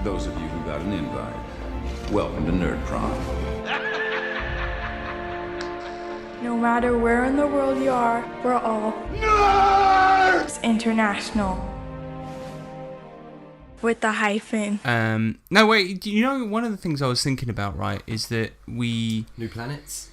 those of you who got an invite, welcome to Nerd Prom. No matter where in the world you are, we're all nerds! International. With the hyphen. No, wait, you know, one of the things I was thinking about, right, is that we... New planets?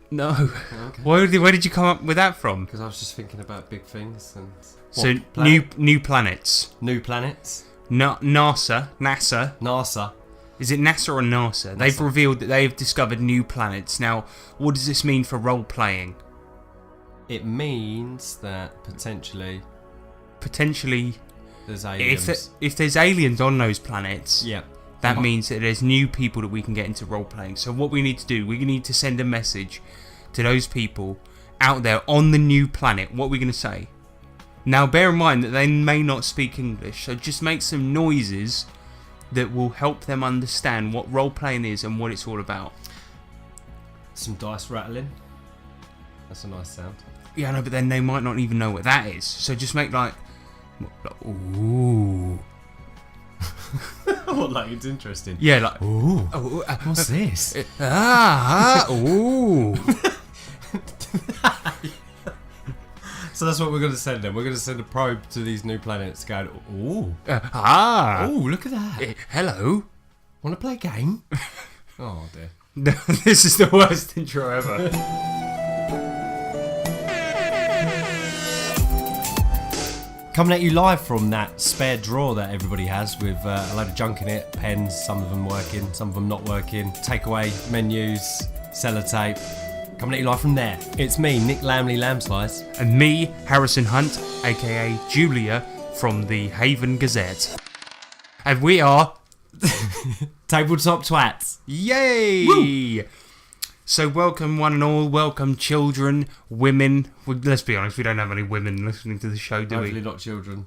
No. Okay. Where did you come up with that from? Because I was just thinking about big things and... So, planet? new planets. New planets? NASA. NASA. Is it NASA or NASA? They've revealed that they've discovered new planets. Now, what does this mean for role-playing? It means that potentially there's aliens. If there's aliens on those planets, yeah, that means that there's new people that we can get into role-playing. So what we need to do, we need to send a message to those people out there on the new planet. What are we going to say? Now, bear in mind that they may not speak English, so just make some noises that will help them understand what role-playing is and what it's all about. Some dice rattling. That's a nice sound. Yeah, no, but then they might not even know what that is. So just make like ooh. What, like, it's interesting? Yeah, like ooh. What's this? Ooh. So that's what we're going to send them. We're going to send a probe to these new planets going, ooh. Ooh, look at that. Hello. Want to play a game? Oh, dear. No, this is the worst intro ever. Coming at you live from that spare drawer that everybody has with a load of junk in it, pens, some of them working, some of them not working, takeaway menus, sellotape. Coming at you live from there. It's me, Nick Lamley Lambslice. And me, Harrison Hunt, aka Julia, from the Haven Gazette. And we are... TableTopTwats. Yay! Woo! So welcome one and all, welcome children, women. Well, let's be honest, we don't have any women listening to the show, do we? Hopefully not children.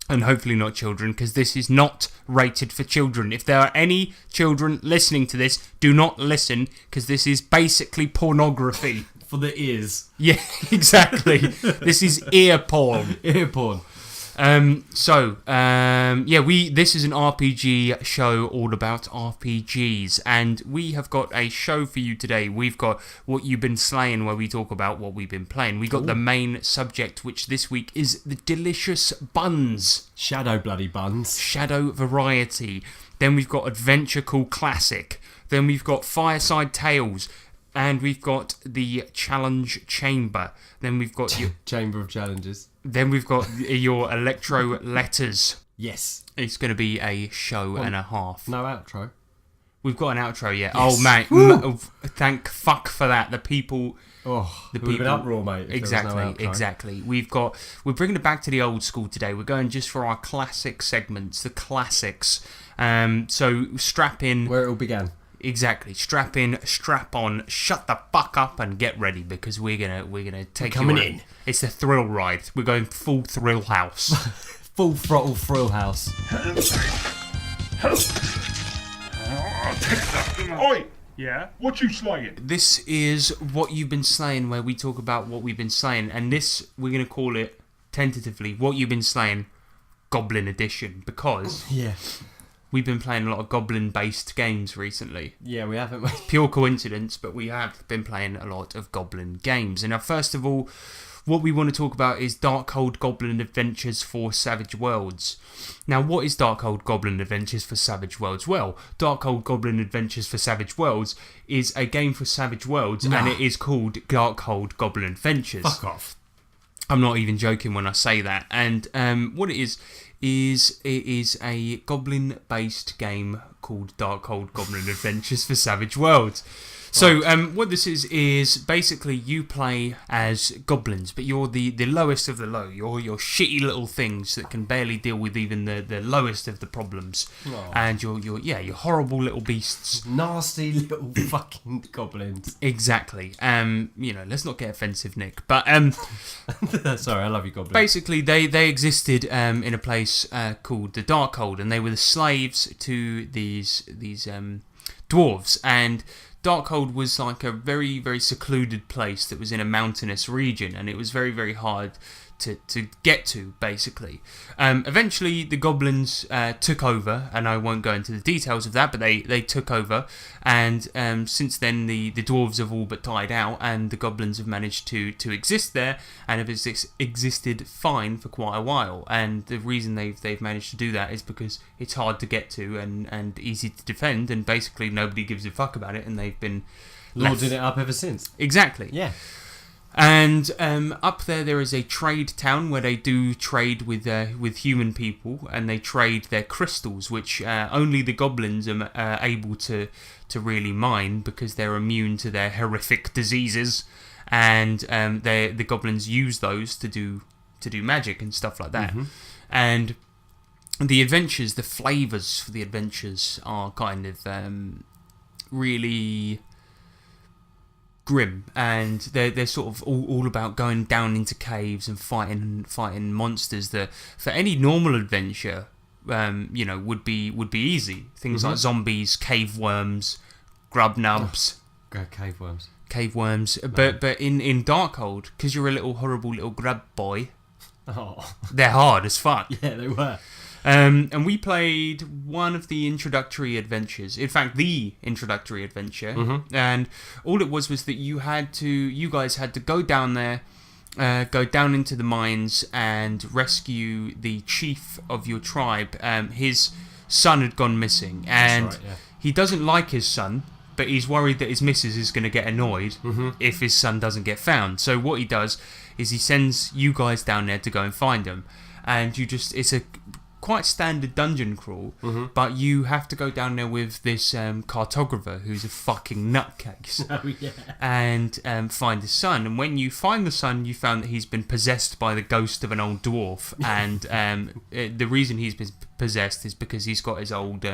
And hopefully not children, because this is not rated for children. If there are any children listening to this, do not listen, because this is basically pornography. For the ears. Yeah, exactly. This is ear porn. Ear porn. This is an RPG show all about RPGs, and we have got a show for you today. We've got What You've Been Slaying, where we talk about what we've been playing. We got the main subject, which this week is the delicious buns. Shadow bloody buns. Shadow variety. Then we've got Adventure Call Classic. Then we've got Fireside Tales. And we've got the Challenge Chamber. Then we've got your Chamber of Challenges. Then we've got your Electro Letters. Yes. It's going to be a show and a half. No outro. We've got an outro yet. Yes. Oh, mate. Thank fuck for that. The people... the people... uproar, mate. Exactly. We're bringing it back to the old school today. We're going just for our classic segments. The classics. So strap in... Where it all began. Exactly. Strap in, strap on, shut the fuck up and get ready, because we're gonna take coming you in. It's a thrill ride. We're going full thrill house. Full throttle thrill house. Oi! Yeah? What you slaying? This is What You've Been Slaying, where we talk about what we've been slaying, and this we're gonna call it tentatively What You've Been Slaying Goblin Edition, because yeah. We've been playing a lot of goblin-based games recently. Yeah, we haven't. Pure coincidence, but we have been playing a lot of goblin games. And now, first of all, what we want to talk about is Darkhold Goblin Adventures for Savage Worlds. Now, what is Darkhold Goblin Adventures for Savage Worlds? Well, Darkhold Goblin Adventures for Savage Worlds is a game for Savage Worlds, and it is called Darkhold Goblin Adventures. Fuck off. I'm not even joking when I say that. And what it is it is a goblin-based game called Darkhold Goblin Adventures for Savage Worlds. So what this is basically you play as goblins, but you're the lowest of the low. You're shitty little things that can barely deal with even the lowest of the problems. Aww. And you're horrible little beasts. Nasty little fucking goblins. Exactly. Let's not get offensive, Nick. But sorry, I love you, goblins. Basically, they existed in a place called the Darkhold, and they were the slaves to these dwarves. And Darkhold was like a very, very secluded place that was in a mountainous region, and it was very, very hard to get to, basically. Eventually, the goblins took over, and I won't go into the details of that, but they took over, and since then the dwarves have all but died out, and the goblins have managed to exist there, and have existed fine for quite a while. And the reason they've managed to do that is because it's hard to get to and easy to defend, and basically nobody gives a fuck about it, and they've been lording it up ever since. Exactly. Yeah. And up there is a trade town where they do trade with human people, and they trade their crystals, which only the goblins are able to really mine, because they're immune to their horrific diseases, and the goblins use those to do magic and stuff like that. And the adventures, the flavours for the adventures are kind of really grim, and they're sort of all about going down into caves and fighting monsters that for any normal adventure would be easy. Things like zombies, cave worms, grub nubs. Cave worms. But in Darkhold, because you're a little horrible little grub boy, they're hard as fuck. Yeah, they were. And we played one of the introductory adventures. In fact, the introductory adventure. And all it was that you guys had to go down there, go down into the mines and rescue the chief of your tribe. His son had gone missing, and he doesn't like his son, but he's worried that his missus is going to get annoyed if his son doesn't get found. So what he does is he sends you guys down there to go and find him. And it's a quite standard dungeon crawl, but you have to go down there with this cartographer who's a fucking nutcase. And find his son. And when you find the son, you found that he's been possessed by the ghost of an old dwarf. And the reason he's been possessed is because he's got his old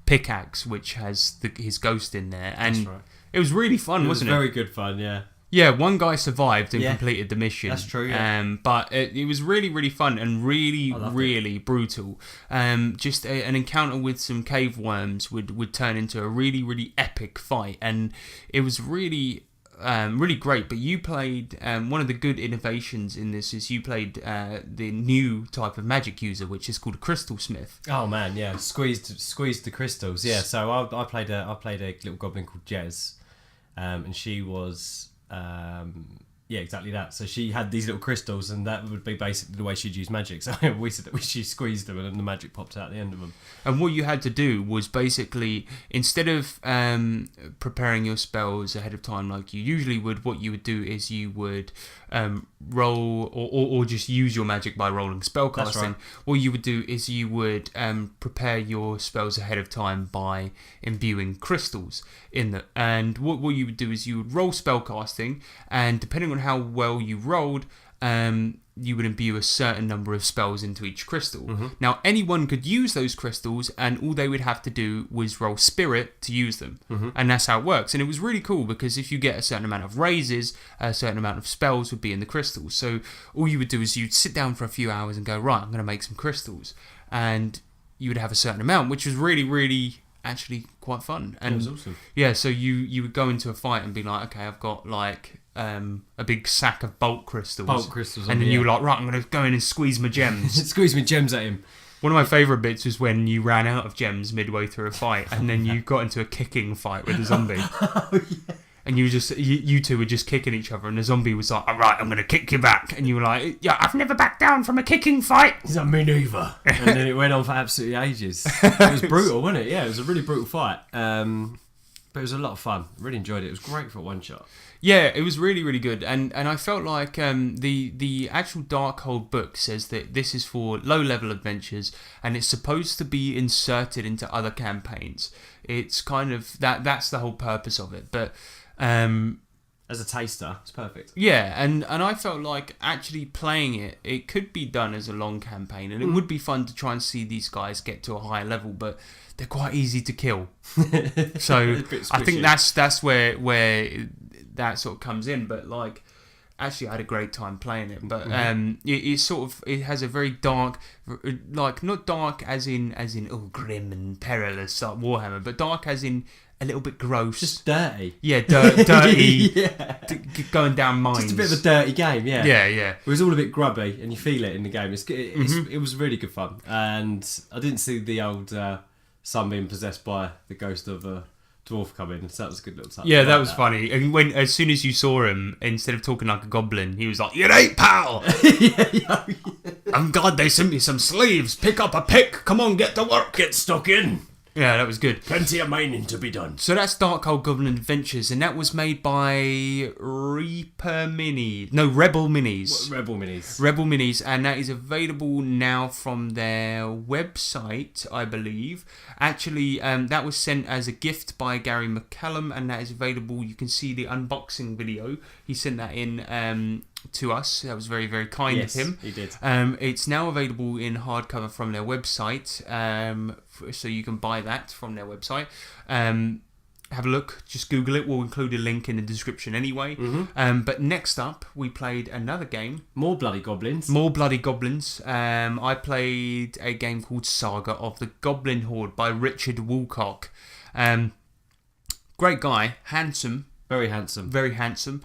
pickaxe, which has his ghost in there. And it was really fun, wasn't it? Very good fun, yeah. Yeah, one guy survived and completed the mission. That's true, yeah. But it was really, really fun and really brutal. Just an encounter with some cave worms would turn into a really, really epic fight. And it was really, really great. But you played, one of the good innovations in this is you played the new type of magic user, which is called a crystal smith. Oh man, yeah, squeezed the crystals. Yeah, so I played a little goblin called Jez, and she was... yeah, exactly that. So she had these little crystals, and that would be basically the way she'd use magic. So we said that she squeezed them, and then the magic popped out at the end of them. And what you had to do was basically, instead of preparing your spells ahead of time like you usually would, what you would do is you would roll or just use your magic by rolling spellcasting. That's right. What you would do is you would prepare your spells ahead of time by imbuing crystals in them. And what you would do is you would roll spellcasting, and depending on how well you rolled, you would imbue a certain number of spells into each crystal. Now, anyone could use those crystals, and all they would have to do was roll spirit to use them. And that's how it works. And it was really cool, because if you get a certain amount of raises, a certain amount of spells would be in the crystals. So all you would do is you'd sit down for a few hours and go, right, I'm going to make some crystals. And you would have a certain amount, which was really, really actually quite fun. And it was awesome. Yeah, so you would go into a fight and be like, okay, I've got like a big sack of bulk crystals. And then you were like, right, I'm going to go in and squeeze my gems. Squeeze my gems at him. One of my favourite bits was when you ran out of gems midway through a fight, and then you got into a kicking fight with a zombie. And you two were just kicking each other, and the zombie was like, all right, I'm going to kick you back. And you were like, yeah, I've never backed down from a kicking fight. Me neither. And then it went on for absolutely ages. It was brutal, wasn't it? Yeah, it was a really brutal fight. But it was a lot of fun. Really enjoyed it. It was great for one shot. Yeah, it was really, really good. And I felt like the actual Darkhold book says that this is for low-level adventures, and it's supposed to be inserted into other campaigns. It's kind of... that's the whole purpose of it. But... as a taster, it's perfect. Yeah, and I felt like actually playing it could be done as a long campaign, and it would be fun to try and see these guys get to a higher level, but they're quite easy to kill. So I think that's where that sort of comes in. But like, actually, I had a great time playing it. But it has a very dark, like not dark as in grim and perilous like Warhammer, but dark as in a little bit gross. Just dirty. Yeah, dirty. Yeah. Going down mines. Just a bit of a dirty game, yeah. Yeah, yeah. It was all a bit grubby, and you feel it in the game. It was really good fun, and I didn't see the old son being possessed by the ghost of a dwarf come in, so that was a good little touch. Yeah, that was funny. And as soon as you saw him, instead of talking like a goblin, he was like, "You ain't pal." yeah. I'm glad they sent me some sleeves. Pick up a pick. Come on, get to work. Get stuck in. Yeah, that was good. Plenty of mining to be done. So that's Darkhold Goblin Adventures, and that was made by Rebel Minis. Rebel Minis. Rebel Minis, and that is available now from their website, I believe. Actually, that was sent as a gift by Gary McCallum, and that is available. You can see the unboxing video. He sent that in to us. That was very, very kind of him. He did. It's now available in hardcover from their website, so you can buy that from their website. Have a look, just Google it. We'll include a link in the description anyway. But next up, we played another game. More bloody goblins. More bloody goblins. I played a game called Saga of the Goblin Horde by Richard Woolcock. Great guy, handsome. Very handsome. Very handsome.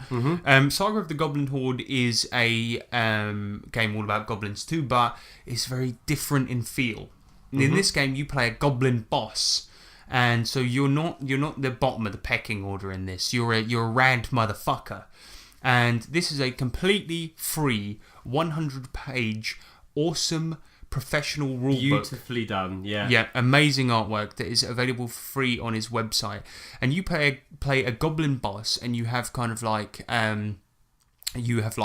Saga of the Goblin Horde is a game all about goblins too, but it's very different in feel. In this game, you play a goblin boss, and so you're not the bottom of the pecking order in this. You're a rad motherfucker, and this is a completely free 100-page awesome professional rulebook. Beautifully done, yeah. Yeah, amazing artwork that is available free on his website. And you play a goblin boss, and you have kind of like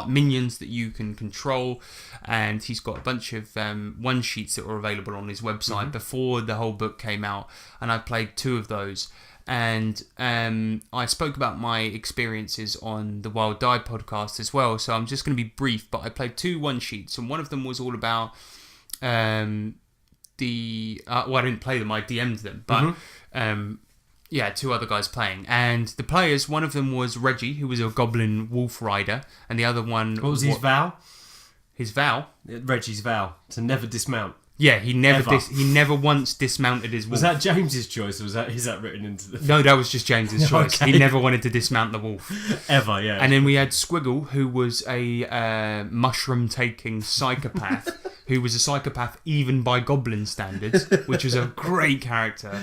minions that you can control, and he's got a bunch of one sheets that were available on his website before the whole book came out, and I played 2 of those. And I spoke about my experiences on the Wild Die podcast as well, so I'm just going to be brief, but I played 2 one sheets, and one of them was all about I didn't play them, I DM'd them, but 2 other guys playing, and the players, one of them was Reggie, who was a goblin wolf rider, and the other one... What was his vow? His vow? Reggie's vow, to never dismount. Yeah, he never once dismounted his wolf. Was that James's choice, or is that written into the... No, that was just James's choice. Okay. He never wanted to dismount the wolf. Ever, yeah. And then we had Squiggle, who was a mushroom-taking psychopath, who was a psychopath even by goblin standards, which was a great character.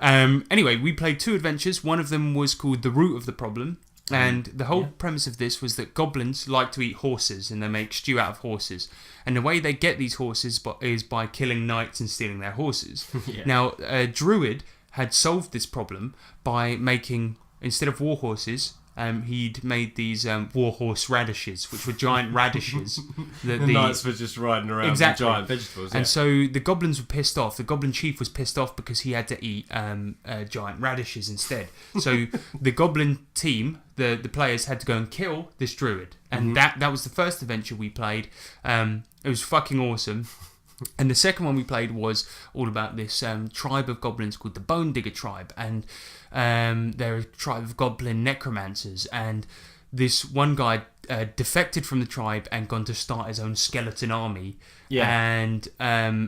Anyway, we played 2 adventures. One of them was called The Root of the Problem, and the whole premise of this was that goblins like to eat horses, and they make stew out of horses. And the way they get these horses is by killing knights and stealing their horses. Now, Druid had solved this problem by making, instead of war horses, he'd made these war horse radishes, which were giant radishes. The knights were just riding around with giant vegetables. And so the goblins were pissed off. The goblin chief was pissed off because he had to eat giant radishes instead. So the goblin team, the players, had to go and kill this druid. And that was the first adventure we played. It was fucking awesome. And the second one we played was all about this tribe of goblins called the Bone Digger tribe, and they're a tribe of goblin necromancers, and this one guy defected from the tribe and gone to start his own skeleton army. And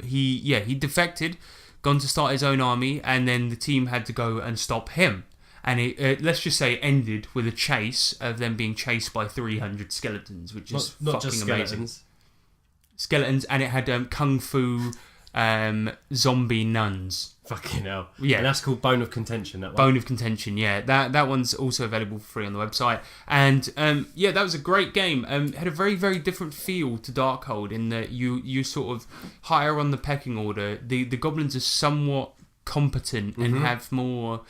he defected, gone to start his own army, and then the team had to go and stop him. And it let's just say ended with a chase of them being chased by 300 skeletons, which is not fucking just amazing. Skeletons, and it had kung fu zombie nuns. Fucking hell. Yeah. And that's called Bone of Contention, that one. Bone of Contention, yeah. That one's also available for free on the website. And that was a great game. Had a very, very different feel to Darkhold in that you sort of higher on the pecking order. The goblins are somewhat competent and have more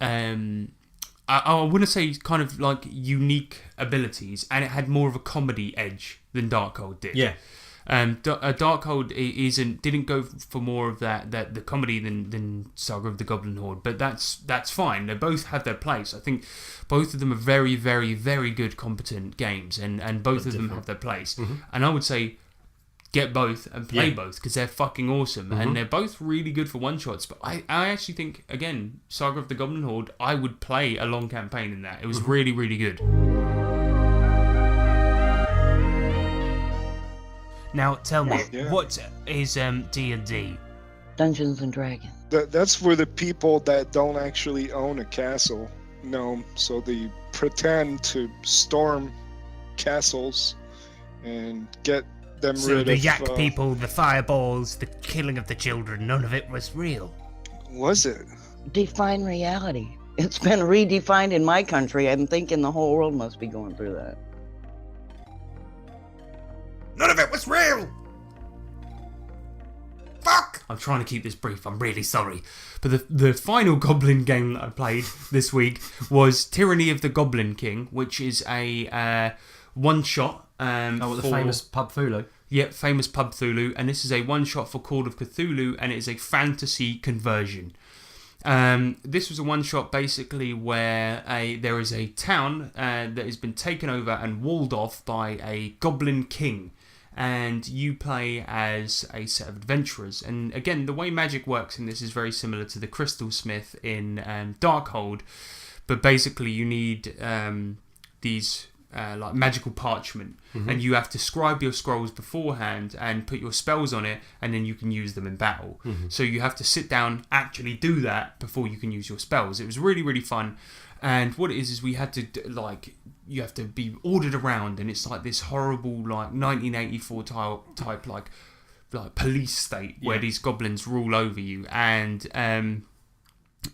I wouldn't say kind of like unique abilities, and it had more of a comedy edge than Darkhold did. Yeah. Darkhold didn't go for more of that the comedy than Saga of the Goblin Horde, but that's fine. They both have their place. I think both of them are very, very, very good, competent games, and both of them have their place. And I would say get both and play both, because they're fucking awesome, and they're both really good for one shots. But I actually think, again, Saga of the Goblin Horde, I would play a long campaign in that. It was really, really good. Now, tell me, what is D&D? Dungeons and Dragons. That's for the people that don't actually own a castle. No, so they pretend to storm castles and get them So rid the of... yak people, the fireballs, the killing of the children, none of it was real. Was it? Define reality. It's been redefined in my country. I'm thinking the whole world must be going through that. None of it was real! Fuck! I'm trying to keep this brief, I'm really sorry. But the final Goblin game that I played this week was Tyranny of the Goblin King, which is a one-shot. The famous Pub Thulu. Yep, famous Pub Thulu. And this is a one-shot for Call of Cthulhu, and it is a fantasy conversion. This was a one-shot basically where there is a town that has been taken over and walled off by a Goblin King. And you play as a set of adventurers. And again, the way magic works in this is very similar to the Crystal Smith in Darkhold. But basically you need these like magical parchment. And you have to scribe your scrolls beforehand and put your spells on it, and then you can use them in battle. So you have to sit down, actually do that before you can use your spells. It was really, really fun. And what it is we had to, you have to be ordered around, and it's like this horrible, 1984 type like police state where these goblins rule over you. And,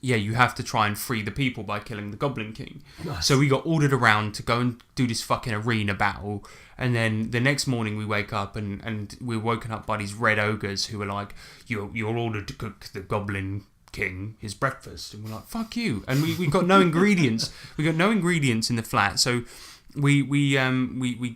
you have to try and free the people by killing the Goblin King. Nice. So we got ordered around to go and do this fucking arena battle. And then the next morning we wake up and we're woken up by these red ogres who are like, you're ordered to cook the Goblin King his breakfast. And we're like, fuck you. And we got no ingredients. We got no ingredients in the flat. So we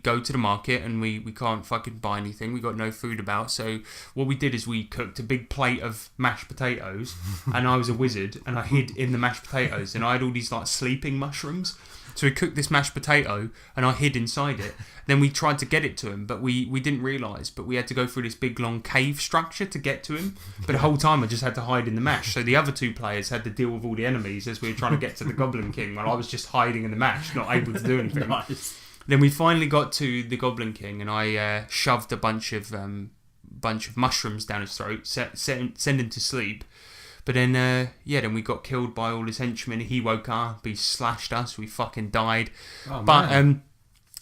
go to the market and we can't fucking buy anything. We got no food about. So what we did is we cooked a big plate of mashed potatoes, and I was a wizard and I hid in the mashed potatoes, and I had all these sleeping mushrooms. So we cooked this mashed potato and I hid inside it. Then we tried to get it to him, but we didn't realise. But we had to go through this big long cave structure to get to him. But the whole time I just had to hide in the mash. So the other two players had to deal with all the enemies as we were trying to get to the Goblin King, while I was just hiding in the mash, not able to do anything. Nice. Then we finally got to the Goblin King, and I shoved a bunch of mushrooms down his throat, sent him to sleep. But then, then we got killed by all his henchmen. He woke up, he slashed us, we fucking died. Oh, but man.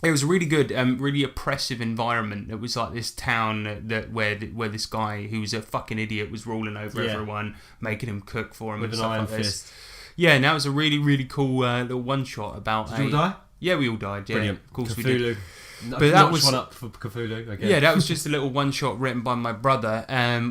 it was a really good, really oppressive environment. It was like this town where this guy who was a fucking idiot was ruling over everyone, making him cook for him with and an stuff iron like this. fist. Yeah, and that was a really, really cool little one shot about. Did you all die? Yeah, we all died. Yeah, Brilliant. Of course Cthulhu. we did. But that was one up for Cthulhu again. Yeah, that was just a little one shot written by my brother.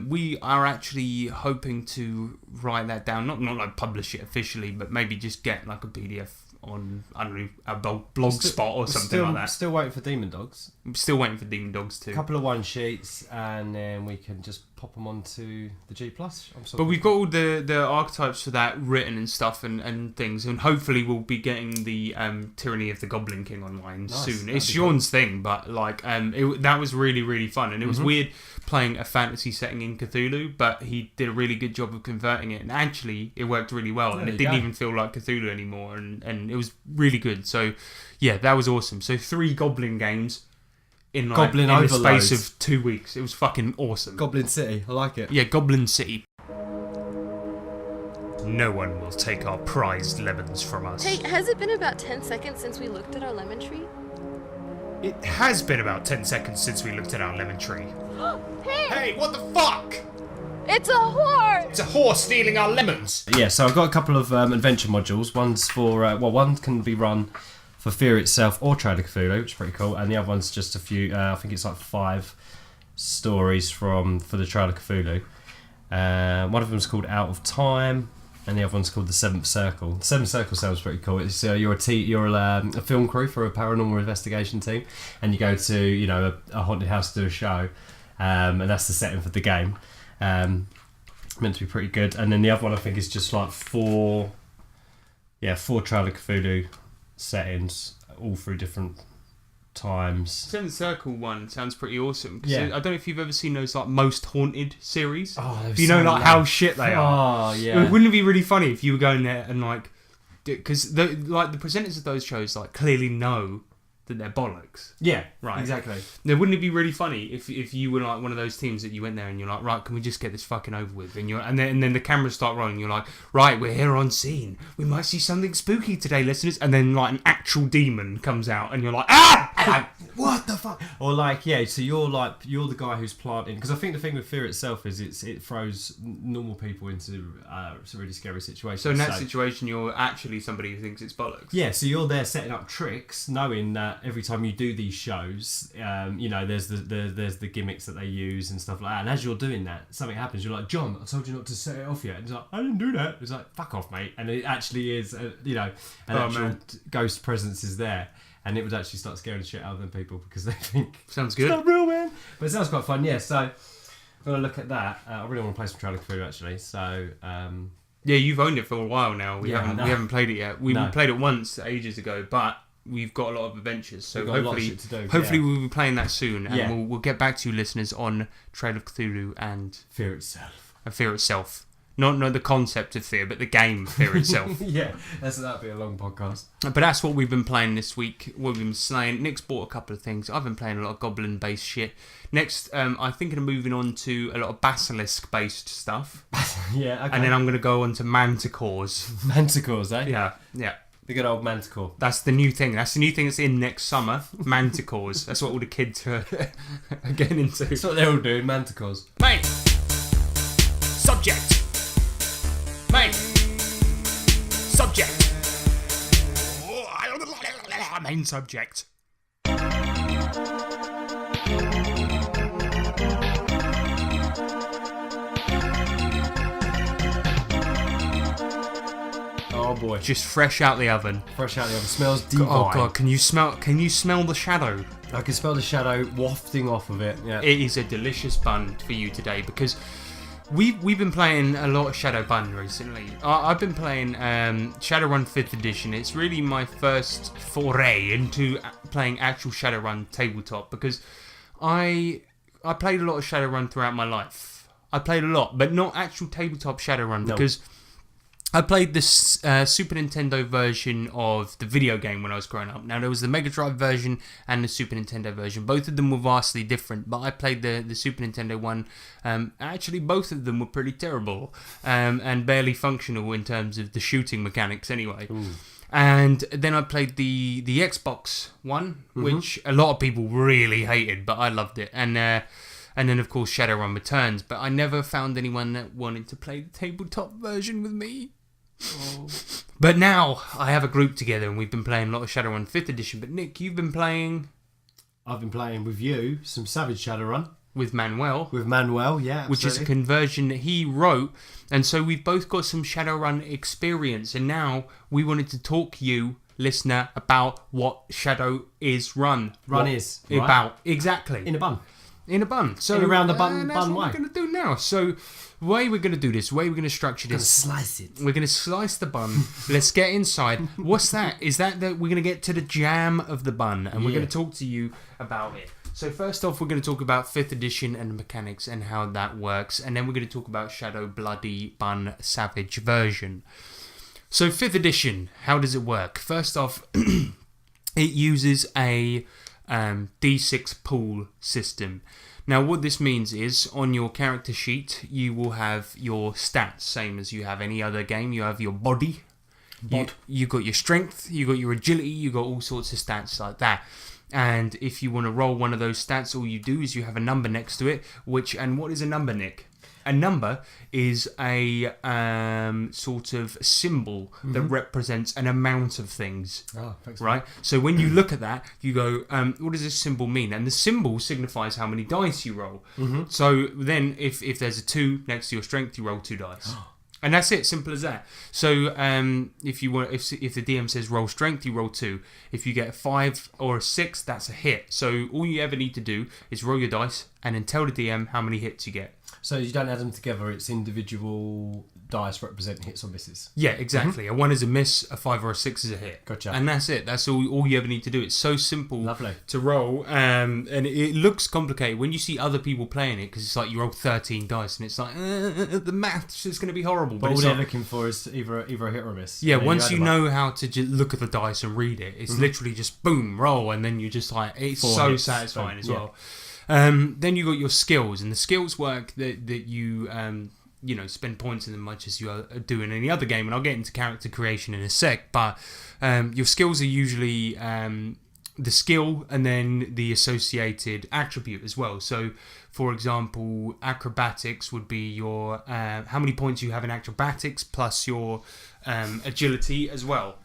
We are actually hoping to write that down, not publish it officially, but maybe just get a PDF on, I don't know, a blog spot or something like that. Still waiting for Demon Dogs. I'm still waiting for Demon Dogs too. A couple of one sheets, and then we can just pop them onto the G+. But we've got all the archetypes for that written and stuff and things, and hopefully we'll be getting the Tyranny of the Goblin King online soon. It's Sean's thing, but that was really, really fun, and it was weird playing a fantasy setting in Cthulhu, but he did a really good job of converting it, and actually it worked really well, and it didn't even feel like Cthulhu anymore, and it was really good. So yeah, that was awesome. So 3 Goblin games in the space of 2 weeks. It was fucking awesome. Goblin City, I like it. Yeah, Goblin City. No one will take our prized lemons from us. Hey, has it been about 10 seconds since we looked at our lemon tree? It has been about 10 seconds since we looked at our lemon tree. Hey! Hey, what the fuck? It's a horse! It's a horse stealing our lemons! Yeah, so I've got a couple of adventure modules. One's for, one can be run for Fear itself or Trail of Cthulhu, which is pretty cool, and the other one's just a few, I think it's 5 stories for the Trail of Cthulhu. One of them's called Out of Time, and the other one's called The Seventh Circle. The Seventh Circle sounds pretty cool. It's you're a film crew for a paranormal investigation team, and you go to a haunted house to do a show, and that's the setting for the game. Meant to be pretty good. And then the other one I think is just 4 Trail of Cthulhu settings, all through different times. Seventh Circle one sounds pretty awesome. Yeah. I don't know if you've ever seen those Most Haunted series. Oh, you know how shit they are. Oh yeah. Wouldn't it be really funny if you were going there and because the presenters of those shows clearly know that they're bollocks. Yeah, Right. exactly. Now, wouldn't it be really funny if you were like one of those teams that you went there and you're like, right, can we just get this fucking over with? And then the cameras start rolling. You're like, right, we're here on scene. We might see something spooky today, listeners. And then like an actual demon comes out, and you're like, ah, What the fuck? Or like, yeah, so you're the guy who's planting, because I think the thing with fear itself is it throws normal people into some really scary situations. So in that situation, you're actually somebody who thinks it's bollocks. Yeah, so you're there setting up tricks, knowing that every time you do these shows, there's the gimmicks that they use and stuff like that. And as you're doing that, something happens. You're like, John, I told you not to set it off yet. And he's like, I didn't do that. It's like, fuck off, mate. And it actually is, an actual ghost presence is there. And it would actually start scaring the shit out of them people because they think sounds good. It's not real, man. But it sounds quite fun, yeah. So I'm gonna look at that. I really want to play some Trailer Cthulhu actually. So yeah, you've owned it for a while now. We haven't played it yet. We played it once ages ago, but we've got a lot of adventures. So hopefully we'll be playing that soon, and we'll get back to you, listeners, on Trailer of Cthulhu and Fear itself. Fear itself. Not the concept of fear, but the game Fear itself. Yeah, that'd be a long podcast. But that's what we've been playing this week. We've been slaying. Nick's bought a couple of things. I've been playing a lot of goblin-based shit. Next, I'm thinking of moving on to a lot of basilisk-based stuff. Yeah, okay. And then I'm going to go on to manticores. Manticores, eh? Yeah. The good old manticore. That's the new thing. That's the new thing that's in next summer. Manticores. That's what all the kids are getting into. That's what they're all doing, manticores. Main subject. Main subject. Main subject. Oh boy. Just fresh out the oven. Smells divine. Oh god, can you smell the shadow? I can smell the shadow wafting off of it. Yeah. It is a delicious bun for you today because we've been playing a lot of Shadowbun recently. I've been playing Shadowrun 5th edition. It's really my first foray into playing actual Shadowrun tabletop because I played a lot of Shadowrun throughout my life. I played a lot, but not actual tabletop Shadowrun because I played this Super Nintendo version of the video game when I was growing up. Now, there was the Mega Drive version and the Super Nintendo version. Both of them were vastly different, but I played the Super Nintendo one. Actually, both of them were pretty terrible and barely functional in terms of the shooting mechanics anyway. Ooh. And then I played the Xbox one, which a lot of people really hated, but I loved it. And then, of course, Shadowrun Returns. But I never found anyone that wanted to play the tabletop version with me. Oh. But now I have a group together and we've been playing a lot of Shadowrun 5th edition. But Nick, you've been playing... I've been playing with you some Savage Shadowrun. With Manuel. Yeah, absolutely. Which is a conversion that he wrote. And so we've both got some Shadowrun experience. And now we wanted to talk you, listener, about what Shadow is run. Is. Right? About. Exactly. In a bun. So in around the bun that's way. What we're going to do now. So the way we're going to do this, the way we're going to structure this. Slice it. We're going to slice the bun. Let's get inside. What's that? Is that we're going to get to the jam of the bun and we're going to talk to you about it. So first off, we're going to talk about 5th edition and the mechanics and how that works. And then we're going to talk about Shadow Bloody Bun Savage version. So 5th edition, how does it work? First off, it uses a D6 pool system. Now what this means is on your character sheet you will have your stats, same as you have any other game. You have your body, you got your strength, you got your agility, you got all sorts of stats like that. And if you want to roll one of those stats, all you do is you have a number next to it. And what is a number, Nick? A number is a sort of symbol that represents an amount of things. Oh, thanks. Right? So when you look at that, you go, what does this symbol mean? And the symbol signifies how many dice you roll. So then if there's a 2 next to your strength, you roll 2 dice. And that's it, simple as that. So if the DM says roll strength, you roll 2. If you get a 5 or a 6, that's a hit. So all you ever need to do is roll your dice and then tell the DM how many hits you get. So you don't add them together, it's individual dice represent hits or misses. Yeah, exactly. A 1 is a miss, a 5 or a 6 is a hit. Gotcha. And that's it. That's all you ever need to do. It's so simple Lovely. to roll. And it looks complicated when you see other people playing it, because it's like you roll 13 dice and it's like, the maths is going to be horrible. But all it's they're like, looking for is either a hit or a miss. yeah, And then once add you them up. know how to just look at the dice and read it, it's literally just boom, roll, and then you're just like, it's 4 so hits, satisfying boom, as yeah. well. Then you got your skills, and the skills work that you spend points in them much as you do in any other game, and I'll get into character creation in a sec, but your skills are usually the skill and then the associated attribute as well. So, for example, acrobatics would be your how many points you have in acrobatics plus your agility as well.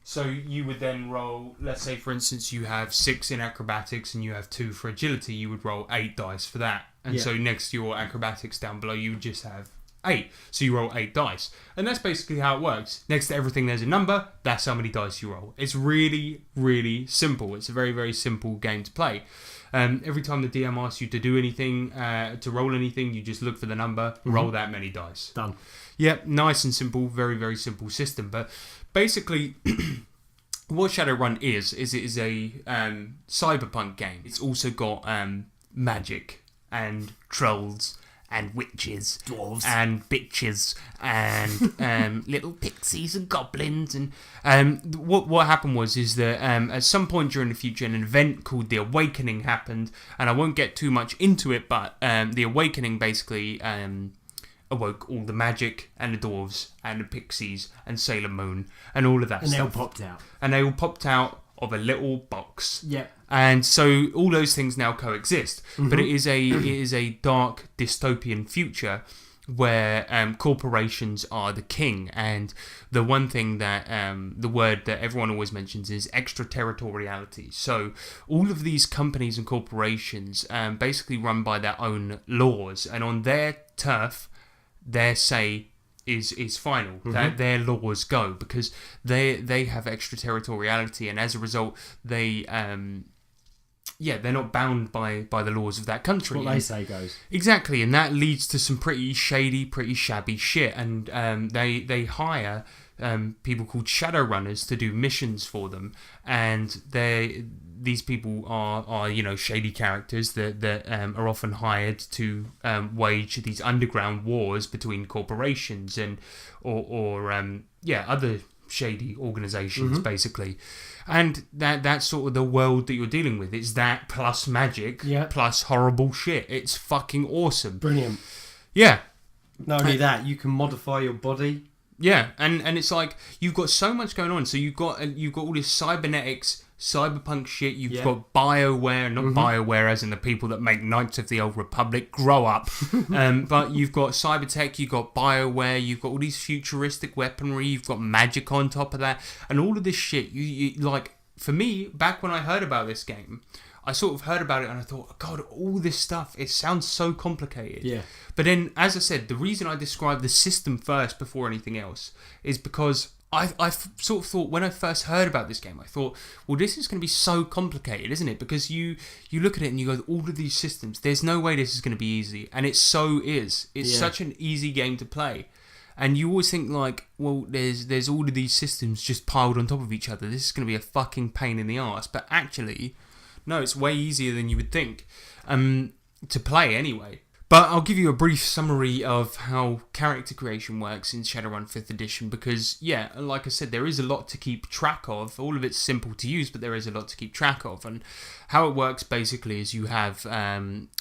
So you would then roll, let's say for instance you have 6 in acrobatics and you have 2 for agility, you would roll 8 dice for that. And so next to your acrobatics down below you would just have 8. So you roll 8 dice. And that's basically how it works. Next to everything there's a number, that's how many dice you roll. It's really, really simple. It's a very, very simple game to play. Every time the DM asks you to do anything, to roll anything, you just look for the number, roll that many dice. Done. Yep, nice and simple, very, very simple system. But basically, what Shadowrun is it is a cyberpunk game. It's also got magic and trolls and witches, Dwarves. and bitches, and little pixies and goblins. And what happened is that at some point during the future, an event called the Awakening happened, and I won't get too much into it, but the Awakening basically awoke all the magic and the dwarves and the pixies and Sailor Moon and all of that And they all stuff. popped out. And they all popped out of a little box. Yep. And so all those things now coexist. But it is a dark dystopian future where corporations are the king. And the one thing that the word that everyone always mentions is extraterritoriality. So all of these companies and corporations basically run by their own laws, and on their turf their say is final. That their laws go, because they have extraterritoriality, and as a result they're not bound by the laws of that country. What they say goes. Exactly, and that leads to some pretty shady, pretty shabby shit. And they hire people called Shadowrunners to do missions for them, and these people are shady characters that are often hired to wage these underground wars between corporations and or other shady organizations, basically. And that's sort of the world that you're dealing with. It's that plus magic, plus horrible shit. It's fucking awesome. Brilliant. Yeah. Not only that, you can modify your body. Yeah, and it's like you've got so much going on. So you've got all this cybernetics, cyberpunk shit. You've got BioWare, not BioWare as in the people that make Knights of the Old Republic. Grow up. But you've got cybertech, you've got BioWare, you've got all these futuristic weaponry, you've got magic on top of that, and all of this shit. You like, for me, back when I heard about this game, I sort of heard about it and I thought, God, all this stuff, it sounds so complicated. Yeah. But then, as I said, the reason I described the system first before anything else is because I sort of thought, when I first heard about this game, I thought, well, this is going to be so complicated, isn't it? Because you look at it and you go, all of these systems, there's no way this is going to be easy. And it so is. It's such an easy game to play. And you always think like, well, there's all of these systems just piled on top of each other. This is going to be a fucking pain in the arse. But actually, no, it's way easier than you would think to play anyway. But I'll give you a brief summary of how character creation works in Shadowrun 5th edition, because, yeah, like I said, there is a lot to keep track of. All of it's simple to use, but there is a lot to keep track of. And how it works basically is you have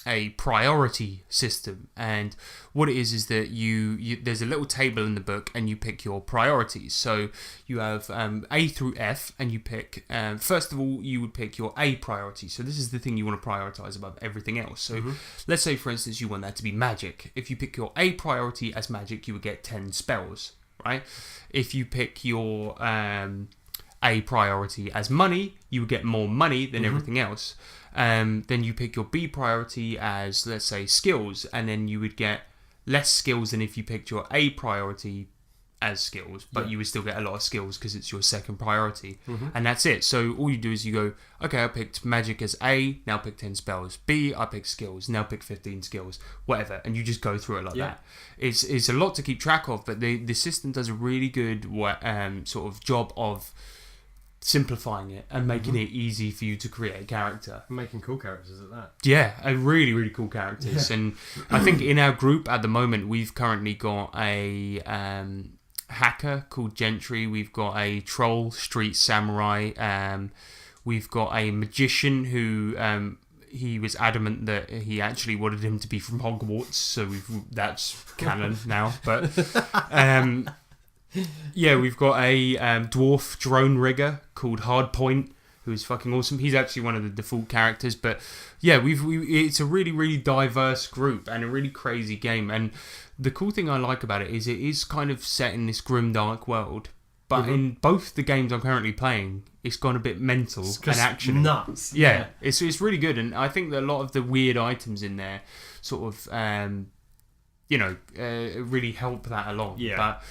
a priority system, and what it is that you there's a little table in the book and you pick your priorities. So you have A through F, and you pick, first of all, you would pick your A priority. So this is the thing you want to prioritize above everything else. So let's say, for instance, you want that to be magic. If you pick your A priority as magic, you would get 10 spells, right? If you pick your A priority as money, you would get more money than everything else. Then you pick your B priority as, let's say, skills, and then you would get less skills than if you picked your A priority as skills, but you would still get a lot of skills because it's your second priority, and that's it. So all you do is you go, okay, I picked magic as A, now pick 10 spells. B, I picked skills, now pick 15 skills, whatever, and you just go through it like that. It's a lot to keep track of, but the system does a really good sort of job of simplifying it and making it easy for you to create a character. Making cool characters at that. Yeah, really, really cool characters. And I think in our group at the moment, we've currently got a hacker called Gentry. We've got a troll, street samurai. We've got a magician who he was adamant that he actually wanted him to be from Hogwarts. So that's canon now. But yeah, we've got a dwarf drone rigger called Hardpoint, who is fucking awesome. He's actually one of the default characters, but yeah, it's a really, really diverse group and a really crazy game. And the cool thing I like about it is kind of set in this grim, dark world. But in both the games I'm currently playing, it's gone a bit mental and action. Nuts. Yeah, it's really good, and I think that a lot of the weird items in there sort of, really help that along. Yeah. But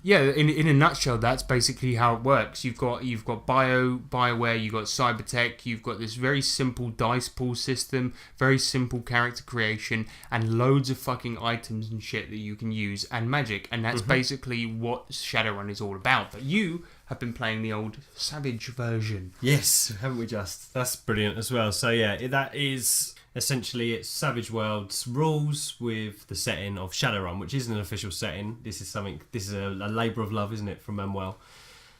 yeah, in a nutshell, that's basically how it works. You've got BioWare, you've got Cybertech, you've got this very simple dice pool system, very simple character creation, and loads of fucking items and shit that you can use, and magic, and that's basically what Shadowrun is all about. But you have been playing the old Savage version. Yes, haven't we just? That's brilliant as well. So yeah, that is... Essentially, it's Savage Worlds rules with the setting of Shadowrun, which isn't an official setting. This is a labour of love, isn't it, from Manuel?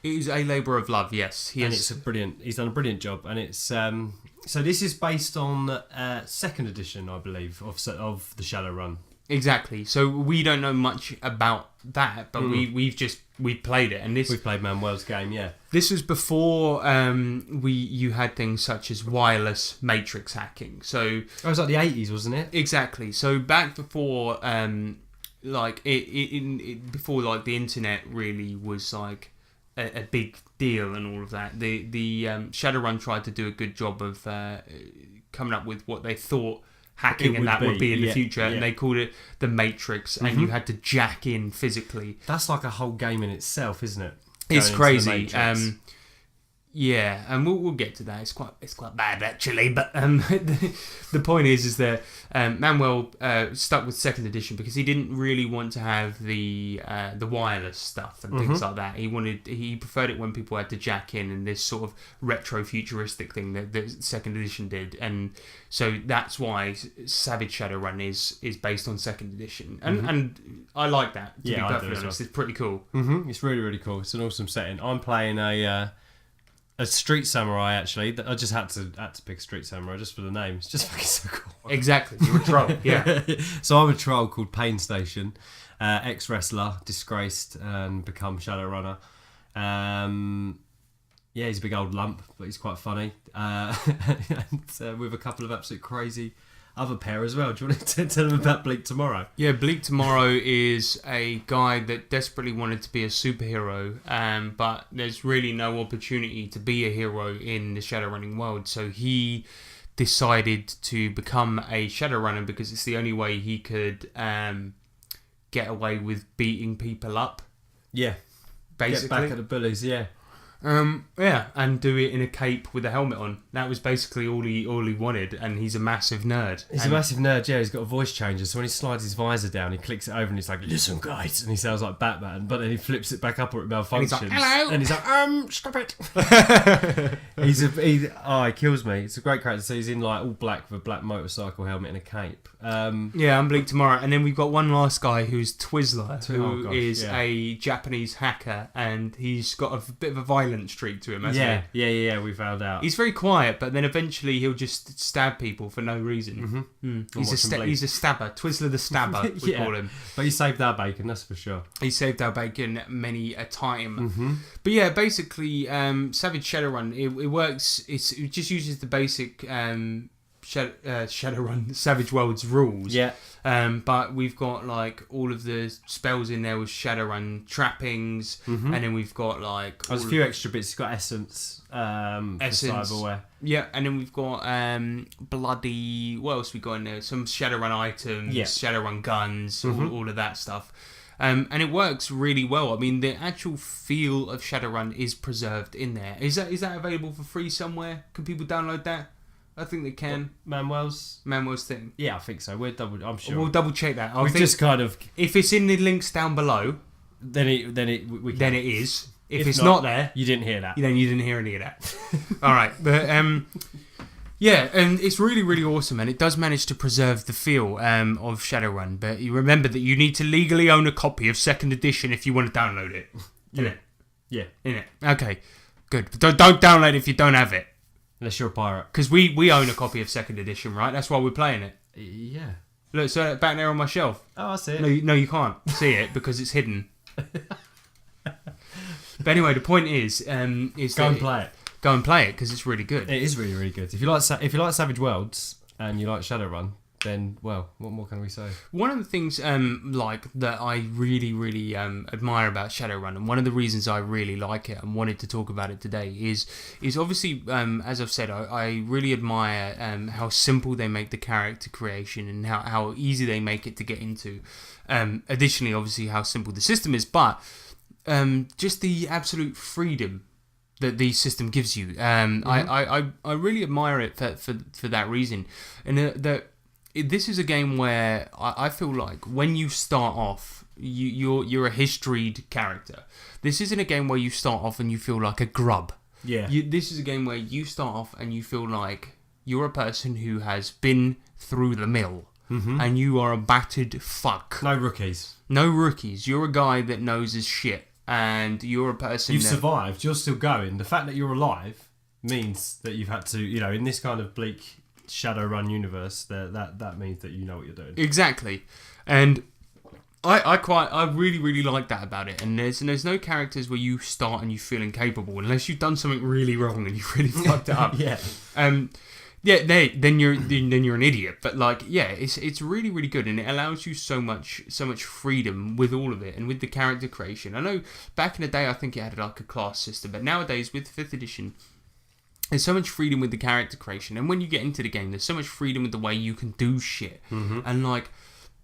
It is a labour of love, yes. He's done a brilliant job, and it's so this is based on second edition, I believe, of the Shadowrun. Exactly. So we don't know much about that, but we played it, and we played Manuel's game. Yeah, this was before you had things such as wireless matrix hacking. So it was like the 80s, wasn't it? Exactly. So back before before like the internet really was like a big deal and all of that. The Shadowrun tried to do a good job of coming up with what they thought hacking and that would be in the future, and they called it the Matrix, and you had to jack in physically. That's like a whole game in itself, isn't it? It's crazy. Yeah, and we'll get to that. It's quite bad actually, but the point is that Manuel stuck with second edition because he didn't really want to have the wireless stuff and things like that. He preferred it when people had to jack in, and this sort of retro futuristic thing that second edition did, and so that's why Savage Shadowrun is based on second edition, and I like that. To be perfectly honest, it's pretty cool. It's really, really cool. It's an awesome setting. I'm playing a street samurai, actually. I just had to pick a street samurai just for the name. It's just fucking so cool. Exactly. You're a troll, yeah. So I'm a troll called Pain Station, ex-wrestler, disgraced, and become Shadowrunner. Yeah, he's a big old lump, but he's quite funny. And with a couple of absolute crazy other pair as well. Do you want to tell them about Bleak Tomorrow? Yeah, Bleak Tomorrow is a guy that desperately wanted to be a superhero, but there's really no opportunity to be a hero in the Shadowrunning world, so he decided to become a Shadowrunner because it's the only way he could get away with beating people up. Yeah. Basically. Get back at the bullies, yeah. Yeah, and do it in a cape with a helmet on. That was basically all he wanted, and he's a massive nerd. He's a massive nerd, yeah. He's got a voice changer, so when he slides his visor down, he clicks it over and he's like, "Listen, guys," and he sounds like Batman. But then he flips it back up or it malfunctions, and he's like, "Hello," and he's like, "Stop it." He kills me. It's a great character. So he's in like all black with a black motorcycle helmet and a cape. Yeah, I'm Bleak Tomorrow, and then we've got one last guy who's Twizzler, who is a Japanese hacker, and he's got a bit of a violent streak to him, hasn't he? Yeah, we found out. He's very quiet, but then eventually he'll just stab people for no reason. He's a stabber. Twizzler the Stabber, we call him. But he saved our bacon, that's for sure. He saved our bacon many a time. But yeah, basically, Savage Shadowrun, it works, it just uses the basic Shadowrun Savage Worlds rules. Yeah. But we've got like all of the spells in there with Shadowrun trappings, and then we've got like there's a few extra bits. You've got essence, for cyberware. Yeah, and then we've got bloody. What else we got in there? Some Shadowrun items, Shadowrun guns, all of that stuff. And it works really well. I mean, the actual feel of Shadowrun is preserved in there. Is that available for free somewhere? Can people download that? I think they can. Manuel's thing. Yeah, I think so. I'm sure. We'll double check that. We've just kind of. If it's in the links down below, then it is. If it's not there, you didn't hear that. Then you didn't hear any of that. All right, but yeah, and it's really, really awesome, and it does manage to preserve the feel of Shadowrun. But you remember that you need to legally own a copy of second edition if you want to download it. Yeah. Innit? Okay, good. But don't download it if you don't have it. Unless you're a pirate. Because we own a copy of second edition, right? That's why we're playing it. Yeah. Look, so back there on my shelf. Oh, I see it. No, you can't see it because it's hidden. But anyway, the point is go and play it. Go and play it because it's really good. It is really, really good. If you like Savage Worlds and you like Shadowrun, then well, what more can we say? One of the things like that I really, really admire about Shadowrun, and one of the reasons I really like it and wanted to talk about it today is obviously as I've said, I really admire how simple they make the character creation and how easy they make it to get into. Additionally, obviously, how simple the system is, but just the absolute freedom that the system gives you. I really admire it for that reason, and this is a game where I feel like when you start off, you're a historied character. This isn't a game where you start off and you feel like a grub. Yeah. This is a game where you start off and you feel like you're a person who has been through the mill. Mm-hmm. And you are a battered fuck. No rookies. You're a guy that knows his shit. And you're a person You've survived. You're still going. The fact that you're alive means that you've had to, in this kind of bleak Shadowrun universe, that means that you know what you're doing. Exactly. And I really, really like that about it. And there's no characters where you start and you feel incapable unless you've done something really wrong and you've really fucked it up. Yeah. Yeah, then you're an idiot. But it's really, really good, and it allows you so much freedom with all of it, and with the character creation. I know back in the day, I think it had like a class system, but nowadays with 5th edition, there's so much freedom with the character creation, and when you get into the game, there's so much freedom with the way you can do shit, and like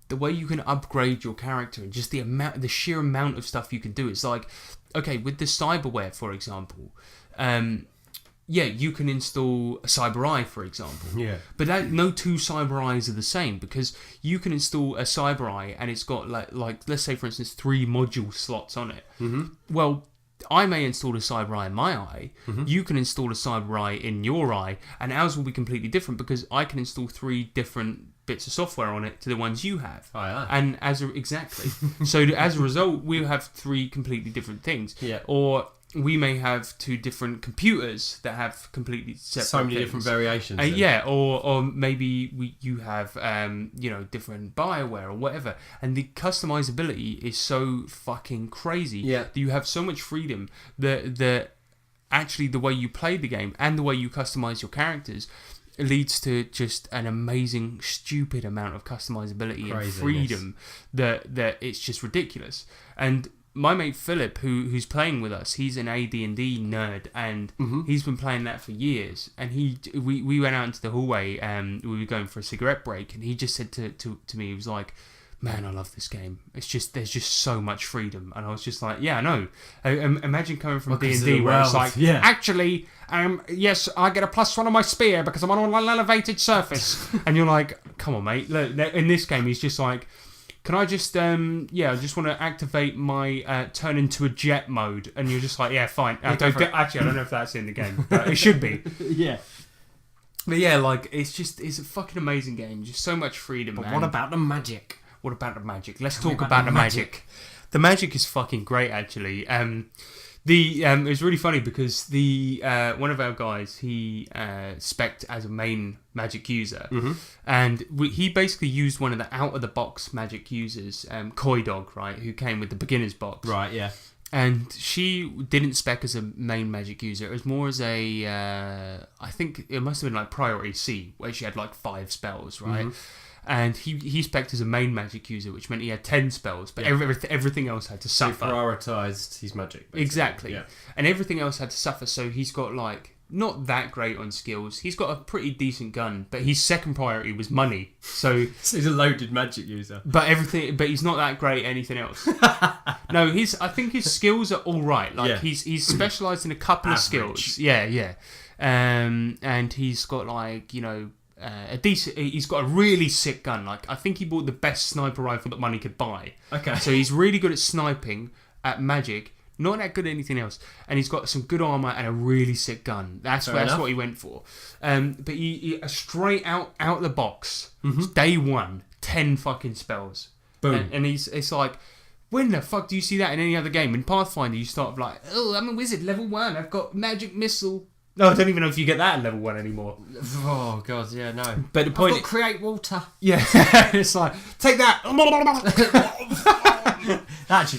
the way you can upgrade your character, and just the sheer amount of stuff you can do. It's like, okay, with the cyberware, for example. You can install a Cyber Eye, for example. Yeah. But no two Cyber Eyes are the same, because you can install a Cyber Eye and it's got like let's say for instance 3 module slots on it. Mm-hmm. Well, I may install a Cyber Eye in my eye. Mm-hmm. You can install a Cyber Eye in your eye, and ours will be completely different because I can install 3 different bits of software on it to the ones you have. Oh, yeah. And exactly. So as a result, we'll have 3 completely different things. Yeah. Or we may have 2 different computers that have completely separate so many things. different variations. Or maybe you have different Bioware or whatever, and the customizability is so fucking crazy. Yeah. That you have so much freedom that actually the way you play the game and the way you customize your characters leads to just an amazing, stupid amount of customizability and freedom that it's just ridiculous. And my mate Philip, who's playing with us, he's an AD&D nerd, and he's been playing that for years. And we went out into the hallway, and we were going for a cigarette break, and he just said to me, he was like, "Man, I love this game. It's just there's just so much freedom." And I was just like, "Yeah, I know." Imagine coming from D&D where it's like, actually, yes, I get a +1 on my spear because I'm on an elevated surface, and you're like, "Come on, mate." Look, in this game, he's just like, "Can I just, I just want to activate my turn into a jet mode," and you're just like, "Yeah, fine." Actually, I don't know if that's in the game, but it should be. Yeah. But yeah, like it's a fucking amazing game. Just so much freedom. But what about the magic? What about the magic? Let's talk about the magic. The magic is fucking great, actually. It was really funny because one of our guys, he spec'd as a main magic user, and he basically used one of the out of the box magic users, Koi Dog, right, who came with the beginner's box, right? Yeah. And she didn't spec as a main magic user. It was more as a, I think it must have been like priority C, where she had like 5 spells, right? And he spec'd as a main magic user, which meant he had 10 spells, but everything else had to suffer. He prioritised his magic, basically. Exactly. Yeah. And everything else had to suffer, so he's got like not that great on skills. He's got a pretty decent gun, but his second priority was money. So he's a loaded magic user. But he's not that great at anything else. No, I think his skills are all right. Like he's specialised in a couple of skills. Yeah. And he's got like, you know, a decent. He's got a really sick gun. Like I think he bought the best sniper rifle that money could buy. Okay. So he's really good at sniping, at magic. Not that good at anything else, and he's got some good armor and a really sick gun. That's what he went for. But he straight out the box, day one, 10 fucking spells. Boom. And it's like, when the fuck do you see that in any other game? In Pathfinder, you start like, oh, I'm a wizard, level 1. I've got magic missile. No, I don't even know if you get that at level 1 anymore. Oh god, yeah, no. But the point, I've got create water. Yeah, it's like, take that.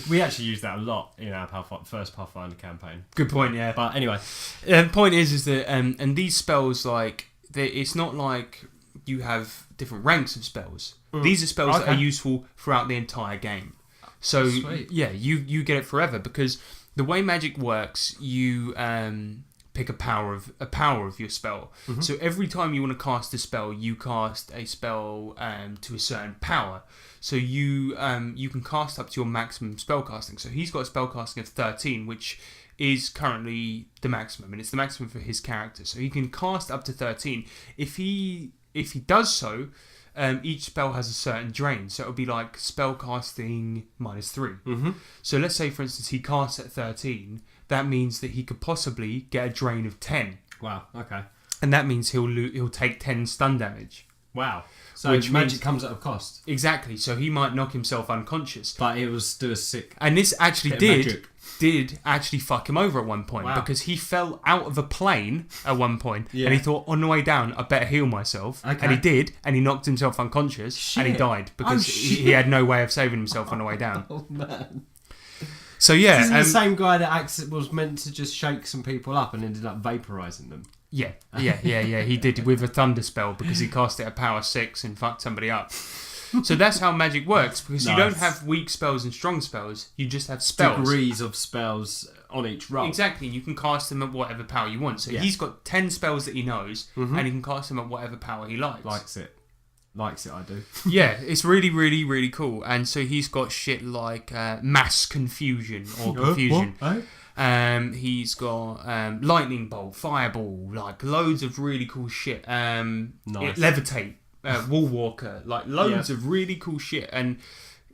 We actually use that a lot in our first Pathfinder campaign. Good point, yeah. But anyway, the point is that and these spells, like, it's not like you have different ranks of spells. These are spells that are useful throughout the entire game. So yeah, you get it forever, because the way magic works, you pick a power of your spell. So every time you want to cast a spell, you cast a spell to a certain power. So you can cast up to your maximum spellcasting. So he's got a spellcasting of 13, which is currently the maximum, and it's the maximum for his character. So he can cast up to 13. If he does so, each spell has a certain drain. So it'll be like spellcasting -3. So let's say, for instance, he casts at 13. That means that he could possibly get a drain of 10. Wow. Okay. And that means he'll take 10 stun damage. Wow. So which magic comes at a cost. Exactly. So he might knock himself unconscious. But it was do a sick. And this actually did actually fuck him over at one point, because he fell out of a plane at one point, and he thought, on the way down, I better heal myself. Okay. And he did, and he knocked himself unconscious, and he died because he had no way of saving himself on the way down. Oh man. So yeah, isn't the same guy that was meant to just shake some people up and ended up vaporizing them? Yeah. He did with a thunder spell, because he cast it at power 6 and fucked somebody up. So that's how magic works, because you don't have weak spells and strong spells. You just have spells. Degrees of spells on each roll. Exactly. You can cast them at whatever power you want. So he's got 10 spells that he knows, and he can cast them at whatever power he likes. Likes it, I do. Yeah, it's really, really, really cool. And so he's got shit like mass confusion or confusion. He's got lightning bolt, fireball, like loads of really cool shit. Levitate, wall walker, like loads of really cool shit. And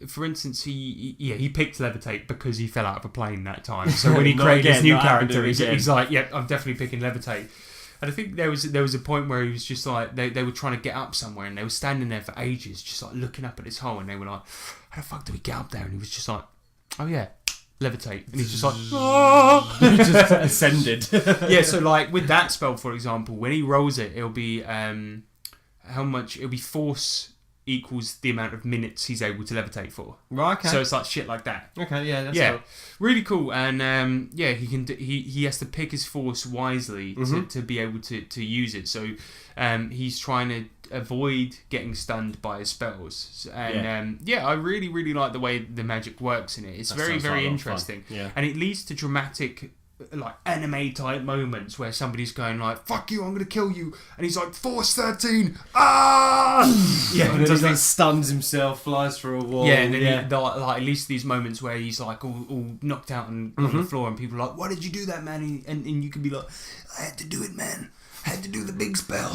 for instance, he picked levitate because he fell out of a plane that time. So when he created his new character, he's like, "Yep, I'm definitely picking levitate." And I think there was a point where he was just like, they were trying to get up somewhere, and they were standing there for ages, just like looking up at this hole, and they were like, "How the fuck do we get up there?" And he was just like, "Oh yeah, levitate," and he's just like, "Oh!" He just ascended. Yeah, so like with that spell, for example, when he rolls it, it'll be it'll be force equals the amount of minutes he's able to levitate for. Right. Okay. So it's like shit like that. Okay. Yeah. That's cool. Really cool. And he has to pick his force wisely to be able to use it. So he's trying to avoid getting stunned by his spells. And I really, really like the way the magic works in it. It's very, very interesting. Yeah. And it leads to dramatic, like anime type moments where somebody's going like, "Fuck you, I'm gonna kill you," and he's like, "Force 13, yeah, and then he stuns himself, flies through a wall. And then like at least these moments where he's like all knocked out on the floor, and people are like, "Why did you do that, man?" And you can be like, "I had to do it, man. I had to do the big spell.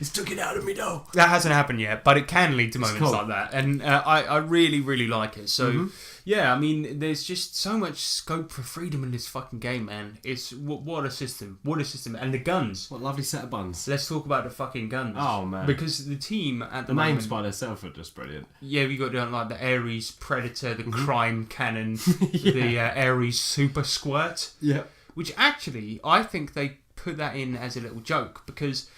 It's took it out of me though." That hasn't happened yet, but it can lead to moments like that, and I really, really like it. So yeah, I mean, there's just so much scope for freedom in this fucking game, man. It's what a system, and the guns. What a lovely set of buns. Let's talk about the fucking guns. Oh man, because the team at the names moment, by themselves are just brilliant. Yeah, we got like the Ares Predator, the Crime Cannon, the Ares Super Squirt. Yeah, which actually I think they put that in as a little joke, because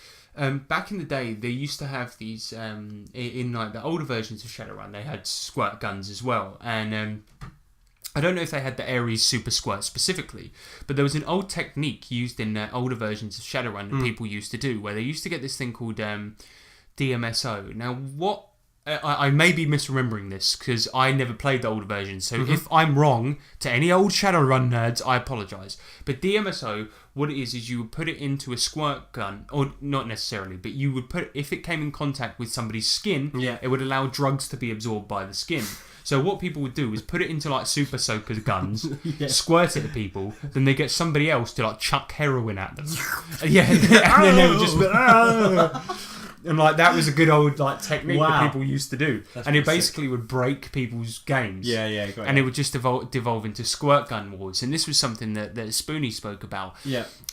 back in the day they used to have these in like the older versions of Shadowrun, they had squirt guns as well, and I don't know if they had the Ares Super Squirt specifically, but there was an old technique used in older versions of Shadowrun that people used to do, where they used to get this thing called DMSO. Now what I may be misremembering this because I never played the older version. So if I'm wrong to any old Shadowrun nerds, I apologise. But DMSO, what it is you would put it into a squirt gun, or not necessarily, but you would put, if it came in contact with somebody's skin, it would allow drugs to be absorbed by the skin. So what people would do is put it into like super soaker guns, squirt it at people, then they get somebody else to like chuck heroin at them. And then they would just be, and like that was a good old like technique that people used to do. And it basically would break people's games. And it would just devolve into squirt gun wars. And this was something that Spoonie spoke about.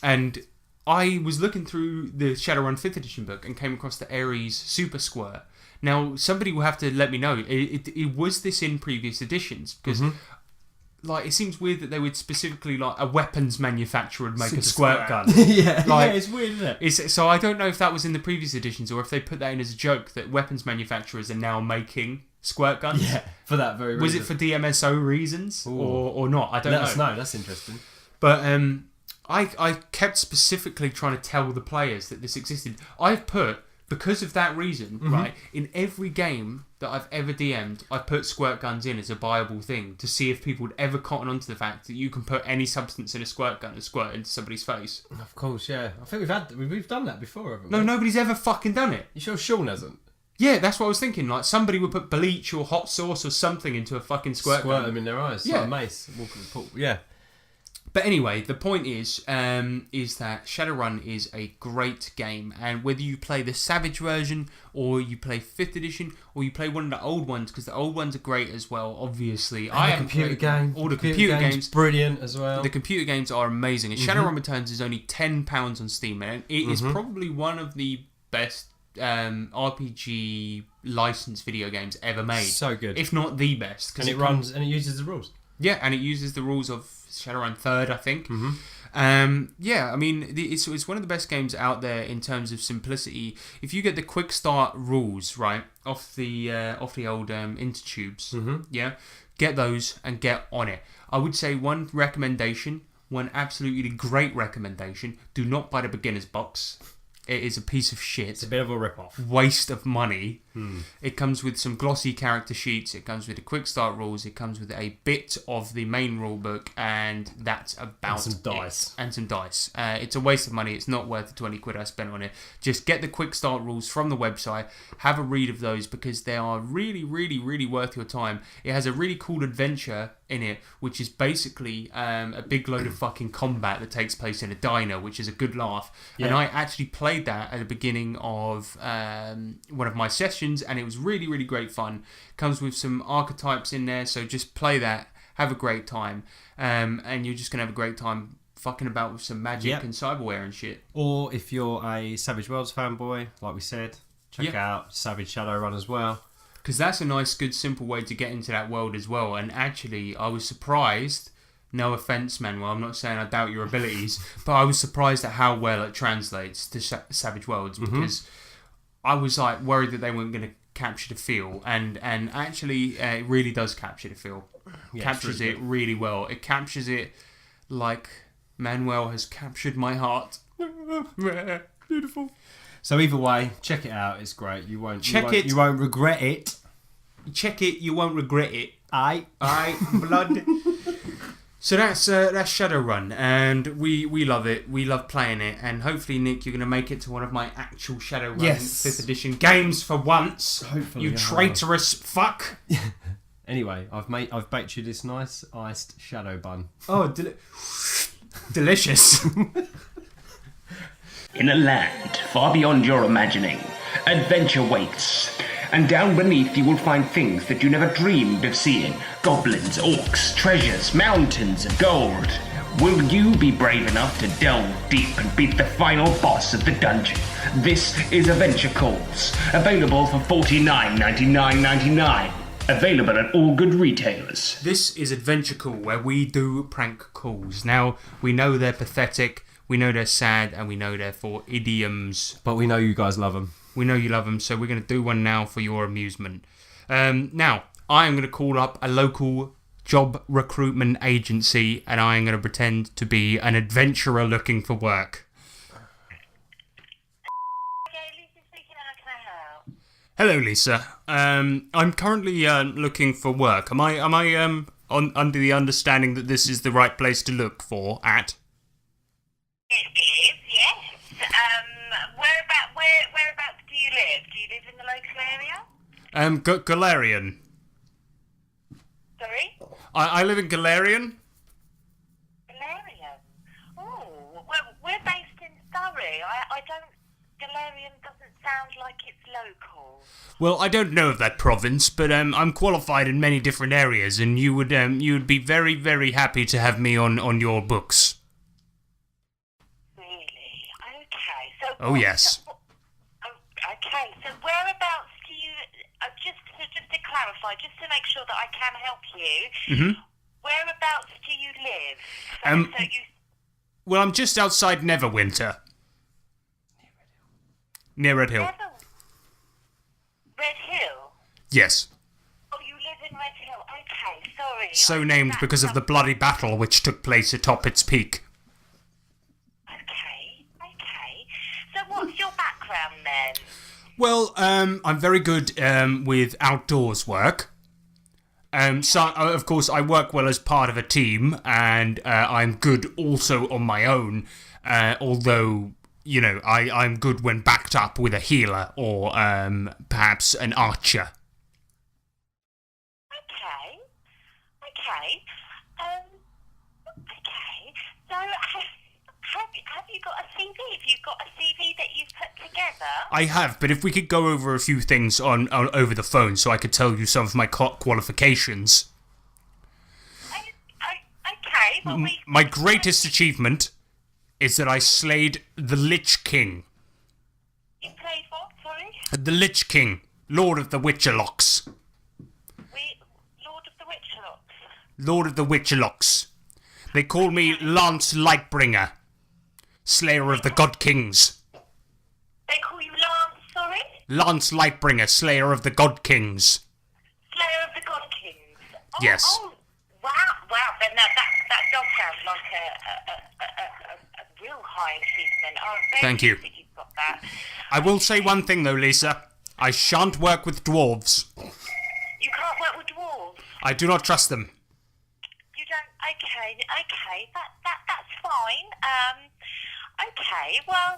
And I was looking through the Shadowrun 5th edition book and came across the Ares Super Squirt. Now, somebody will have to let me know. It was this in previous editions? Because like, it seems weird that they would specifically, like, a weapons manufacturer would make a squirt gun. It's weird, isn't it? So I don't know if that was in the previous editions or if they put that in as a joke that weapons manufacturers are now making squirt guns. Yeah, for that very reason. Was it for DMSO reasons or not? I don't know. Let us know. That's interesting. But I kept specifically trying to tell the players that this existed. I've put, because of that reason, right, in every game that I've ever DM'd, I put squirt guns in as a viable thing to see if people would ever cotton on to the fact that you can put any substance in a squirt gun and squirt it into somebody's face. Of course, yeah. I think we've done that before, haven't we? No, nobody's ever fucking done it. You sure Sean hasn't? Yeah, that's what I was thinking. Like, somebody would put bleach or hot sauce or something into a fucking squirt gun. Squirt them in their eyes. Yeah. Like mace. Yeah. But anyway, the point is that Shadowrun is a great game, and whether you play the Savage version or you play 5th edition or you play one of the old ones, because the old ones are great as well. Obviously, and the computer games, brilliant as well. The computer games are amazing, and Shadowrun Returns is only £10 on Steam, and it is probably one of the best RPG licensed video games ever made. So good, if not the best. And it uses the rules. Yeah, and it uses the rules of Shadowrun 3rd, I think. Yeah, I mean, it's one of the best games out there in terms of simplicity. If you get the quick start rules right off the old intertubes, get those and get on it. I would say one absolutely great recommendation: do not buy the beginner's box. It is a piece of shit. It's a bit of a rip-off. Waste of money. It comes with some glossy character sheets. It comes with the quick start rules. It comes with a bit of the main rule book, and that's about and some dice. And some dice. It's a waste of money. It's not worth the 20 quid I spent on it. Just get the quick start rules from the website. Have a read of those because they are really, really, really worth your time. It has a really cool adventure in it, which is basically a big load of fucking combat that takes place in a diner, which is a good laugh. And I actually played that at the beginning of one of my sessions, and it was really, really great fun. Comes with some archetypes in there, so just play that, have a great time, and you're just gonna have a great time fucking about with some magic and cyberware and shit. Or if you're a Savage Worlds fanboy, like we said, check out Savage Shadowrun as well. Because that's a nice, good, simple way to get into that world as well. And actually, I was surprised. No offense, Manuel. I'm not saying I doubt your abilities, but I was surprised at how well it translates to Savage Worlds because I was like worried that they weren't going to capture the feel, and actually, it really does capture the feel. Captures it really well. It captures it like Manuel has captured my heart. Beautiful. So either way, check it out. It's great. You won't regret it. Check it. You won't regret it. Aye, blood. So that's Shadowrun, and we love it. We love playing it, and hopefully, Nick, you're going to make it to one of my actual Shadowrun 5th edition games for once. Hopefully, you traitorous fuck. Anyway, I've baked you this nice iced Shadowbun. Oh, delicious. In a land far beyond your imagining, adventure waits. And down beneath you will find things that you never dreamed of seeing. Goblins, orcs, treasures, mountains of gold. Will you be brave enough to delve deep and beat the final boss of the dungeon? This is Adventure Calls, available for $49.99.99. Available at all good retailers. This is Adventure Call, where we do prank calls. Now, we know they're pathetic, we know they're sad, and we know they're for idioms. But we know you guys love them. We know you love them, so we're going to do one now for your amusement. Now, I am going to call up a local job recruitment agency, and I am going to pretend to be an adventurer looking for work. Hello, Lisa. I'm currently looking for work. Am I under the understanding that this is the right place to look for at? It is, yes. Whereabouts do you live? Do you live in the local area? Galarian. Sorry? I live in Galarian. Galarian? Oh, well, we're based in Surrey. I don't... Galarian doesn't sound like it's local. Well, I don't know of that province, but I'm qualified in many different areas, and you would be very, very happy to have me on your books. Really? Okay. So Oh, yes. Okay, so whereabouts do you... just to clarify, just to make sure that I can help you, Mm-hmm. whereabouts do you live? So you... Well, I'm just outside Neverwinter. Near Red Hill. Red Hill? Yes. Oh, you live in Red Hill. Okay, sorry. So named because of the bloody battle which took place atop its peak. Okay. So what's your background then? Well, I'm very good with outdoors work. So, of course, I work well as part of a team, and I'm good also on my own, although... You know, I'm good when backed up with a healer or perhaps an archer. Okay. So, have you got a CV? Have you got a CV that you've put together? I have, but if we could go over a few things on over the phone so I could tell you some of my qualifications. Okay. Well, My greatest achievement is that I slayed the Lich King. You played what, sorry? The Lich King, Lord of the Witcherlocks. Lord of the Witcherlocks? Lord of the Witcherlocks. They call me Lance Lightbringer, Slayer of the God Kings. They call you Lance, sorry? Lance Lightbringer, Slayer of the God Kings. Slayer of the God Kings? Oh, Yes. Oh, wow. Then that does sound like a real high achievement. Oh, I'm very Thank you. pleased that you've got that. I will say one thing though, Lisa. I shan't work with dwarves. You can't work with dwarves? I do not trust them. You don't? Okay, that's fine. Okay, well,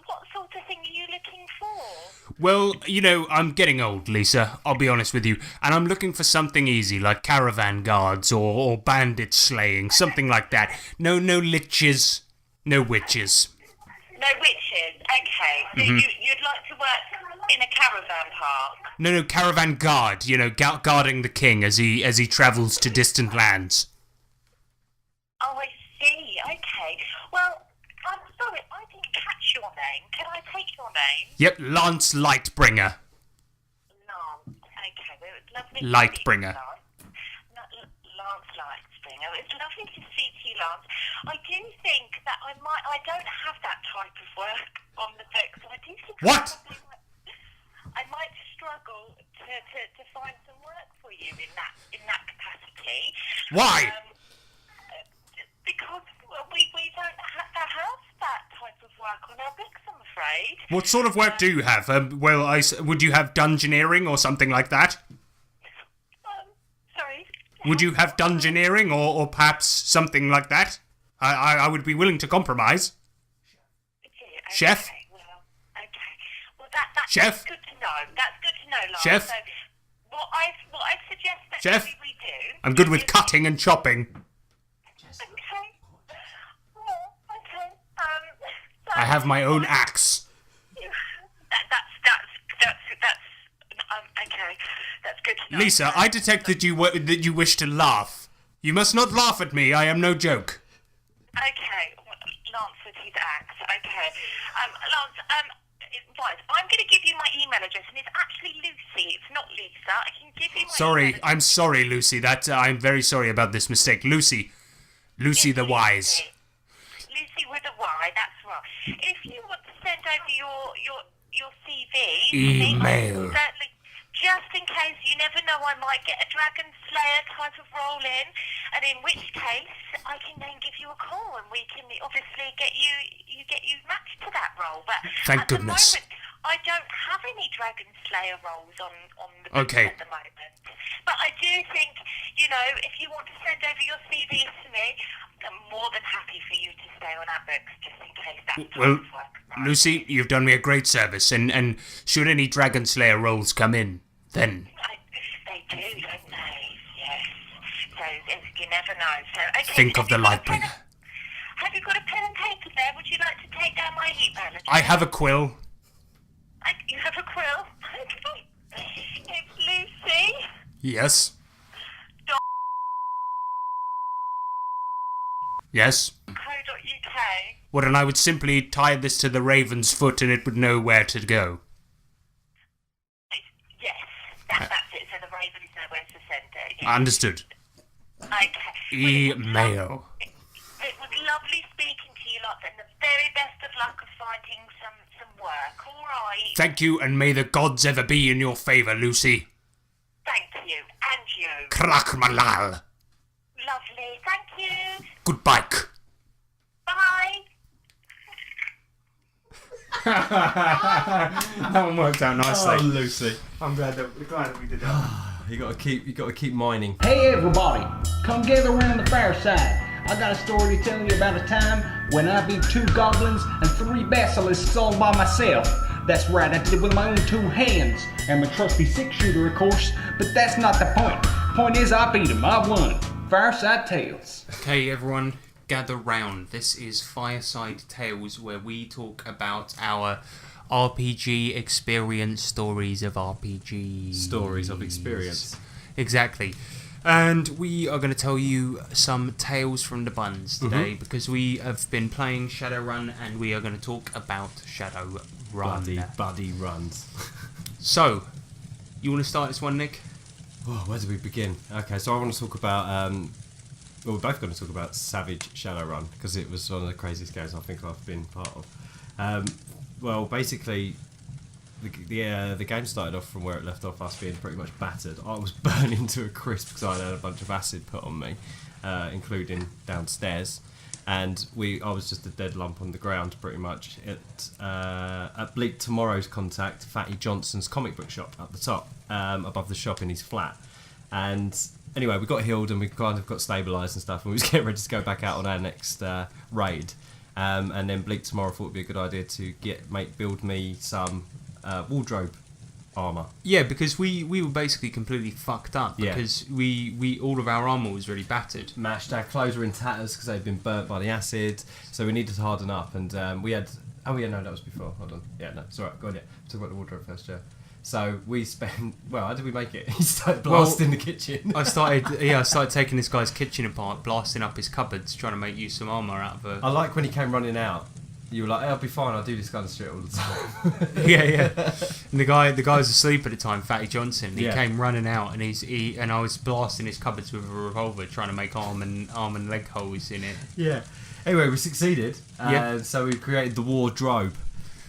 what sort of thing are you looking for? Well, you know, I'm getting old, Lisa, I'll be honest with you, and I'm looking for something easy, like caravan guards or bandit slaying, something like that. No liches, no witches. No witches, okay. So you'd like to work in a caravan park? No, caravan guard, you know, guarding the king as he travels to distant lands. Oh, I see, okay. Well, I'm sorry, I didn't catch your name. Can I take your name? Yep, Lance Lightbringer. Lance, okay. Well, it's lovely Lightbringer. to see you, Lance. Lance Lightbringer. It's lovely to see you, Lance. I do think that I don't have that type of work on the books. I do think What? I might struggle to find some work for you in that capacity. Why? Because we don't have that type of work on our books, I'm afraid. What sort of work do you have? Would you have dungeoneering or something like that? Sorry? Would you have dungeoneering or perhaps something like that? I would be willing to compromise. Okay, Chef? Well, okay. Well, that's Chef? good to know. That's good to know, Lars. Chef? So, what I suggest that Chef? maybe we do... I'm good with cutting and chopping. Okay. Well, okay. So I have my own axe. Okay. That's good to know. Lisa, I detect that you wish to laugh. You must not laugh at me. I am no joke. Okay. Lance with his axe. Okay. Lance, right. I'm going to give you my email address, and it's actually Lucy. It's not Lisa. I can give you my Sorry, email I'm sorry, Lucy. I'm very sorry about this mistake. Lucy the Wise. Lucy with a Y, that's right. If you want to send over your CV, Email. certainly, just in case, you never know, I might get a Dragon Slayer type of role in, and in which case, I can then give you a call, and we can obviously get you matched to that role. But Thank at goodness. the moment, I don't have any Dragon Slayer roles on the book Okay. at the moment. But I do think, if you want to send over your CVs to me, I'm more than happy for you to stay on our books just in case that Well, doesn't work. Lucy, you've done me a great service, and should any Dragon Slayer roles come in, then... They do, don't they? Yes. So you never know. So, okay, Think of the Lightbringer. Have you got a pen and paper there? Would you like to take down my email address? I have a quill. You have a quill? Okay. It's Lucy. Yes. Yes. .co.uk. Well, then I would simply tie this to the raven's foot and it would know where to go. Yes, that's it. So the Ravens know where to send it. Yes. Understood. Okay. Email. It was lovely speaking to you lot, and the very best of luck of finding some work. All right. Thank you, and may the gods ever be in your favour, Lucy. Thank you, and you. Krakmalal. Lovely. Thank you. Goodbye. Bye. That one worked out nicely. Oh, Lucy. I'm glad that we did that. You got to keep mining. Hey everybody, come gather around the fireside. I got a story to tell you about a time when I beat 2 goblins and 3 basilisks all by myself. That's right, I did it with my own 2 hands. And my trusty 6-shooter, of course, but that's not the point. Point is, I beat him, I won. Fireside Tales. Okay, everyone, gather round. This is Fireside Tales, where we talk about our RPG experience, stories of RPGs. Stories of experience. Exactly. And we are going to tell you some tales from the buns today, because we have been playing Shadowrun and we are going to talk about Shadowrun. Buddy runs. So, you want to start this one, Nick? Oh, where do we begin? Okay, so I want to talk about... well, we're both going to talk about Savage Shadowrun, because it was one of the craziest games I think I've been part of. Well, basically... The game started off from where it left off, us being pretty much battered. I was burning to a crisp because I had a bunch of acid put on me, including downstairs, and I was just a dead lump on the ground pretty much at Bleak Tomorrow's contact, Fatty Johnson's comic book shop at the top, above the shop in his flat. And anyway, we got healed and we kind of got stabilised and stuff, and we was getting ready to go back out on our next raid. And then Bleak Tomorrow thought it'd be a good idea to build me some War-Drobe armour. Yeah, because we were basically completely fucked up because we all of our armour was really battered. Mashed, our clothes were in tatters because they'd been burnt by the acid, so we needed to harden up, and we had... Oh yeah, no, that was before, hold on. Yeah, no, it's alright, go on, yeah. Talk about the wardrobe first, yeah. So we spent... Well, how did we make it? He started blasting the kitchen. I started taking this guy's kitchen apart, blasting up his cupboards, trying to make you some armour out of I like when he came running out. You were like, hey, I'll be fine, I'll do this kind of shit all the time. yeah. And the guy was asleep at the time, Fatty Johnson. He came running out, and I was blasting his cupboards with a revolver, trying to make arm and leg holes in it. Yeah. Anyway, we succeeded. So we created the War-Drobe.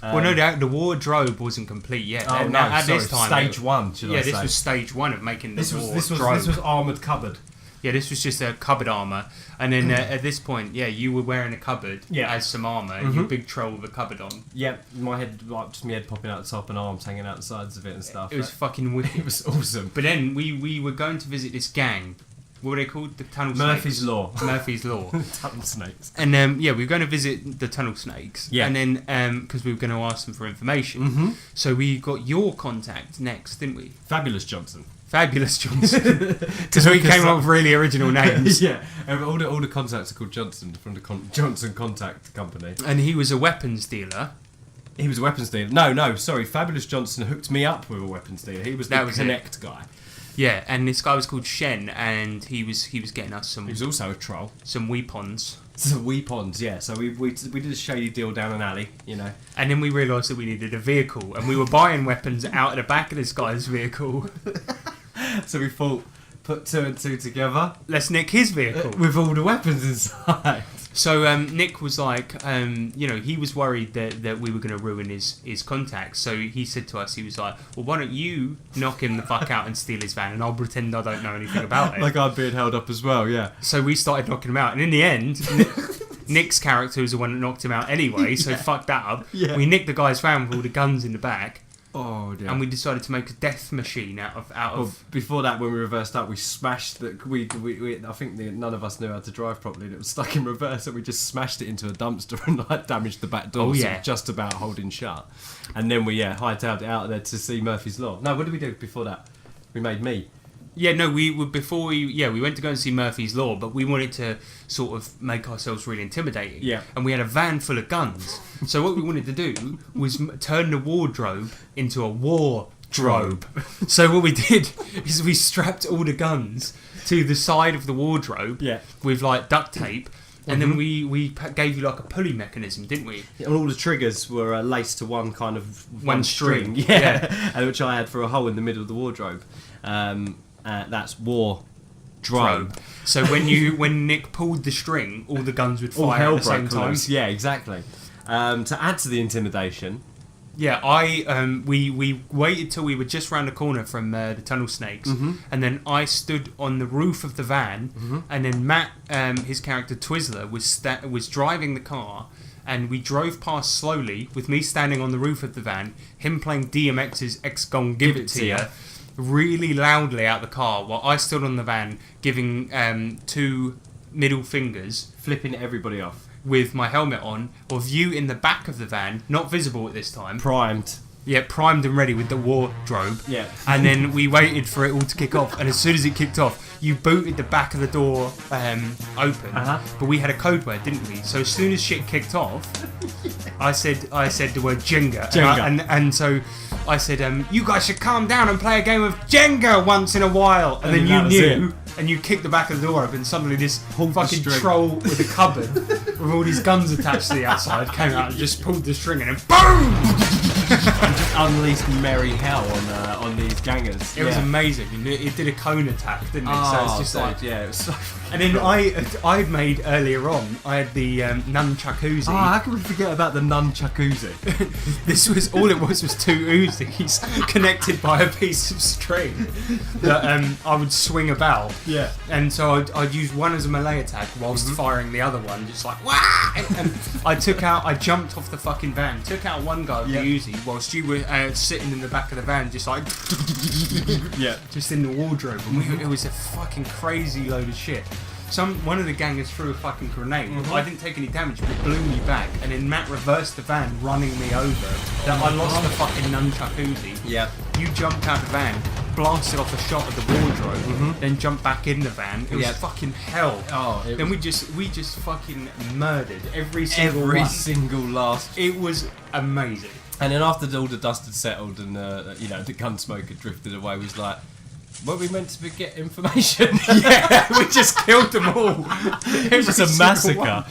Well, no, the War-Drobe wasn't complete yet. Oh, no, at sorry, this time, stage 1, should I say. Yeah, this was stage 1 of making the War-Drobe. This was armoured cupboard. Yeah, this was just a cupboard armour. And then at this point, you were wearing a cupboard as some armour, and you big troll with a cupboard on. Yep, my head popping out the top and arms hanging out the sides of it and stuff. It was fucking wicked. It was awesome. But then we were going to visit this gang. What were they called? The Tunnel Murphy's Snakes. Law. Murphy's Law. Tunnel Snakes. And we were going to visit the Tunnel Snakes. Yeah. And then, because we were going to ask them for information. Mm-hmm. So we got your contact next, didn't we? Fabulous Johnson. Because we came up with really original names. Yeah. All the contacts are called Johnson from the Johnson Contact Company. And he was a weapons dealer. He was a weapons dealer. No, sorry. Fabulous Johnson hooked me up with a weapons dealer. He was the Connect guy. Yeah, and this guy was called Shen, and he was getting us some... He was also a troll. Some weapons. Some weapons, yeah. So we did a shady deal down an alley, you know. And then we realised that we needed a vehicle, and we were buying weapons out of the back of this guy's vehicle. So we thought, put 2 and 2 together. Let's nick his vehicle. With all the weapons inside. So Nick was like, he was worried that we were going to ruin his contacts. So he said to us, he was like, well, why don't you knock him the fuck out and steal his van, and I'll pretend I don't know anything about it. Like I'm being held up as well, yeah. So we started knocking him out, and in the end, Nick's character was the one that knocked him out anyway, so fuck that up. Yeah. We nicked the guy's van with all the guns in the back. Oh dear. And we decided to make a death machine out of. Well, before that, when we reversed up, we smashed the. I think none of us knew how to drive properly, and it was stuck in reverse, and we just smashed it into a dumpster and like damaged the back door. Oh, so yeah. it was just about holding shut. And then we hightailed it out of there to see Murphy's Law. No, what did we do before that? We made me. Yeah, no, we went to go and see Murphy's Law, but we wanted to sort of make ourselves really intimidating. Yeah. And we had a van full of guns. So what we wanted to do was turn the War-Drobe into a War-Drobe. So what we did is we strapped all the guns to the side of the War-Drobe with like duct tape. And then we gave you like a pulley mechanism, didn't we? And all the triggers were laced to one kind of one string. Yeah. And which I had for a hole in the middle of the wardrobe. That's War-Drobe. So when Nick pulled the string, all the guns would fire at the same time. Yeah, exactly. To add to the intimidation. Yeah, we waited till we were just round the corner from the tunnel snakes, and then I stood on the roof of the van, and then Matt, his character Twizzler, was driving the car, and we drove past slowly with me standing on the roof of the van, him playing DMX's X Gon Give It To Ya really loudly out the car, while I stood on the van giving 2 middle fingers, flipping everybody off. With my helmet on, or view in the back of the van, not visible at this time. Primed. Yeah, primed and ready with the War-Drobe. Yeah. And then we waited for it all to kick off, and as soon as it kicked off, you booted the back of the door open. But we had a code word, didn't we? So as soon as shit kicked off, I said the word Jenga. Jenga. And so I said, you guys should calm down and play a game of Jenga once in a while. And then you knew, and you kicked the back of the door open, and suddenly this fucking troll with a cupboard with all these guns attached to the outside came out and just pulled the string and then BOOM! And just unleashed merry hell on these gangers. It was amazing. It did a cone attack, didn't it? So it's just like, it was so. And then I'd made earlier on. I had the nunchakuzi. Oh, how can we forget about the nunchakuzi? This was all it was 2 Uzis connected by a piece of string that I would swing about. Yeah. And so I'd use one as a melee attack whilst firing the other one, just like wah! And I jumped off the fucking van, took out one guy with the Uzi, whilst you were sitting in the back of the van, just like just in the wardrobe. And it was a fucking crazy load of shit. One of the gangers threw a fucking grenade. I didn't take any damage, but it blew me back. And then Matt reversed the van, running me over. I lost the fucking nunchakuzi. Yeah. You jumped out the van, blasted off a shot of the wardrobe, then jumped back in the van. It was fucking hell. Then we just fucking murdered every single last. It was amazing. And then after all the dust had settled and the gun smoke had drifted away, we was like, were we meant to get information? Yeah, we just killed them all. It was a massacre.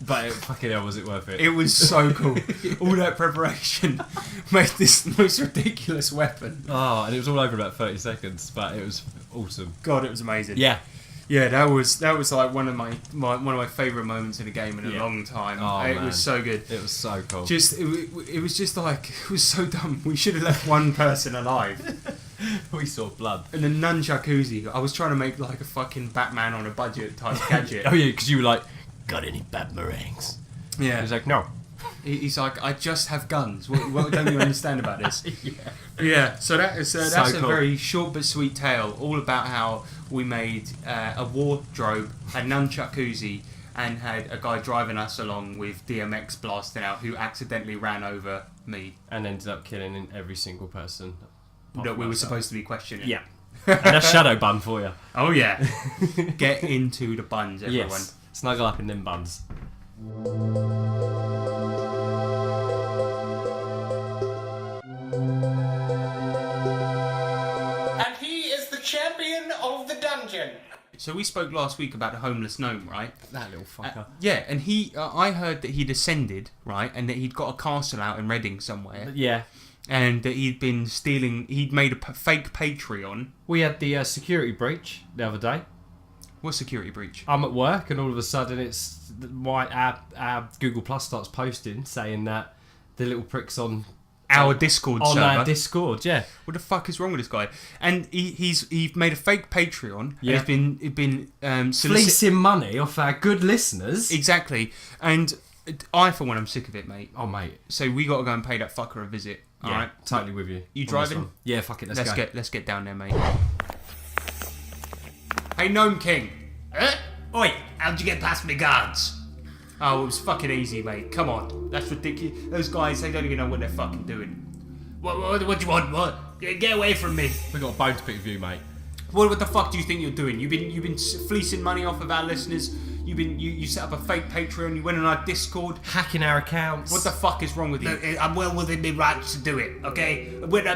But fucking hell, was it worth it? It was so cool. All that preparation made this most ridiculous weapon. Oh, and it was all over in about 30 seconds, but it was awesome. God, it was amazing. Yeah. Yeah, that was like one of my favourite moments in a game in a long time. Oh, it man. was so good. It was so cool. It was just like, it was so dumb. We should have left one person alive. We saw blood. And the nunchakuzi, I was trying to make like a fucking Batman on a budget type gadget. Oh yeah, because you were like, got any batarangs? Yeah. He's like, no. He's like, I just have guns. What don't you understand about this? Yeah. So that's a very short but sweet tale, all about how we made a War-Drobe, a nunchakuzi, and had a guy driving us along with DMX blasting out, who accidentally ran over me and ended up killing every single person that we were supposed to be questioning. Yeah. And that's Shadowbun for you. Oh yeah. Get into the buns, everyone. Yes. Snuggle up in them buns. And he is the champion of the dungeon. So we spoke last week about the homeless gnome, right? That little fucker. Yeah, and he, I heard that he'd ascended, right, and that he'd got a castle out in Reading somewhere. Yeah. And that he'd been stealing. He'd made a fake Patreon. We had the security breach the other day. What security breach? I'm at work, and all of a sudden, our Google Plus starts posting saying that the little pricks on our Discord on server. our Discord, yeah. What the fuck is wrong with this guy? And he's made a fake Patreon. Yeah. And he's been fleecing money off our good listeners. Exactly. And I, for one, I'm sick of it, mate. Oh, mate. So we got to go and pay that fucker a visit. Yeah, all right? totally with you. You on this driving? one. Yeah, fuck it. Let's go. Let's get down there, mate. Hey, Gnome King. Huh? Oi, how'd you get past me guards? Oh, it was fucking easy, mate. Come on. That's ridiculous. Those guys, they don't even know what they're fucking doing. What do you want? What? Get away from me. We got a bone to pick with you, mate. What the fuck do you think you're doing? You've been fleecing money off of our listeners. You set up a fake Patreon. You went on our Discord, hacking our accounts. What the fuck is wrong with you? Look, I'm well within my rights to do it. Okay,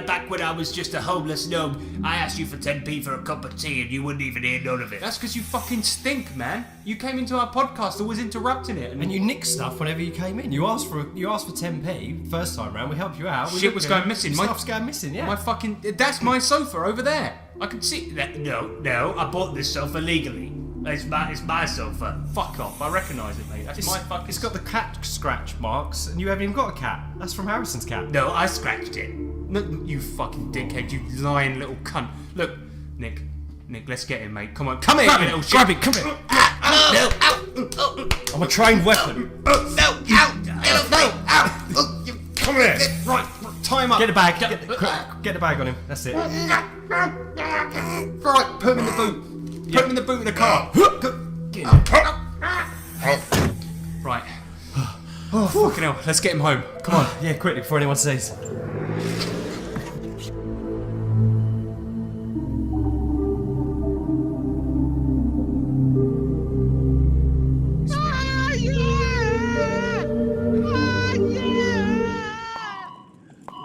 back when I was just a homeless gnome, I asked you for 10p for a cup of tea, and you wouldn't even hear none of it. That's because you fucking stink, man. You came into our podcast, always interrupting it, and you nicked stuff whenever you came in. You asked for 10p first time round. We helped you out. Shit was going missing. My stuff's going missing. Yeah. That's my sofa over there. I can see that. No, I bought this sofa legally. It's my sofa. Fuck off. I recognise it, mate. That's my fucking... It's got the cat scratch marks, and you haven't even got a cat. That's from Harrison's cat. No, I scratched it. No, you fucking dickhead. You lying little cunt. Look, Nick, let's get him, mate. Come on. Come here, you little shit. Grab it, come here. No. I'm a trained weapon. No. Come here. Right, tie him up. Get the bag. Get the bag on him. That's it. Right, put him in the boot. Put him in the boot of the car. Right. Oh, fucking hell. Let's get him home. Come on. Yeah, quickly before anyone sees.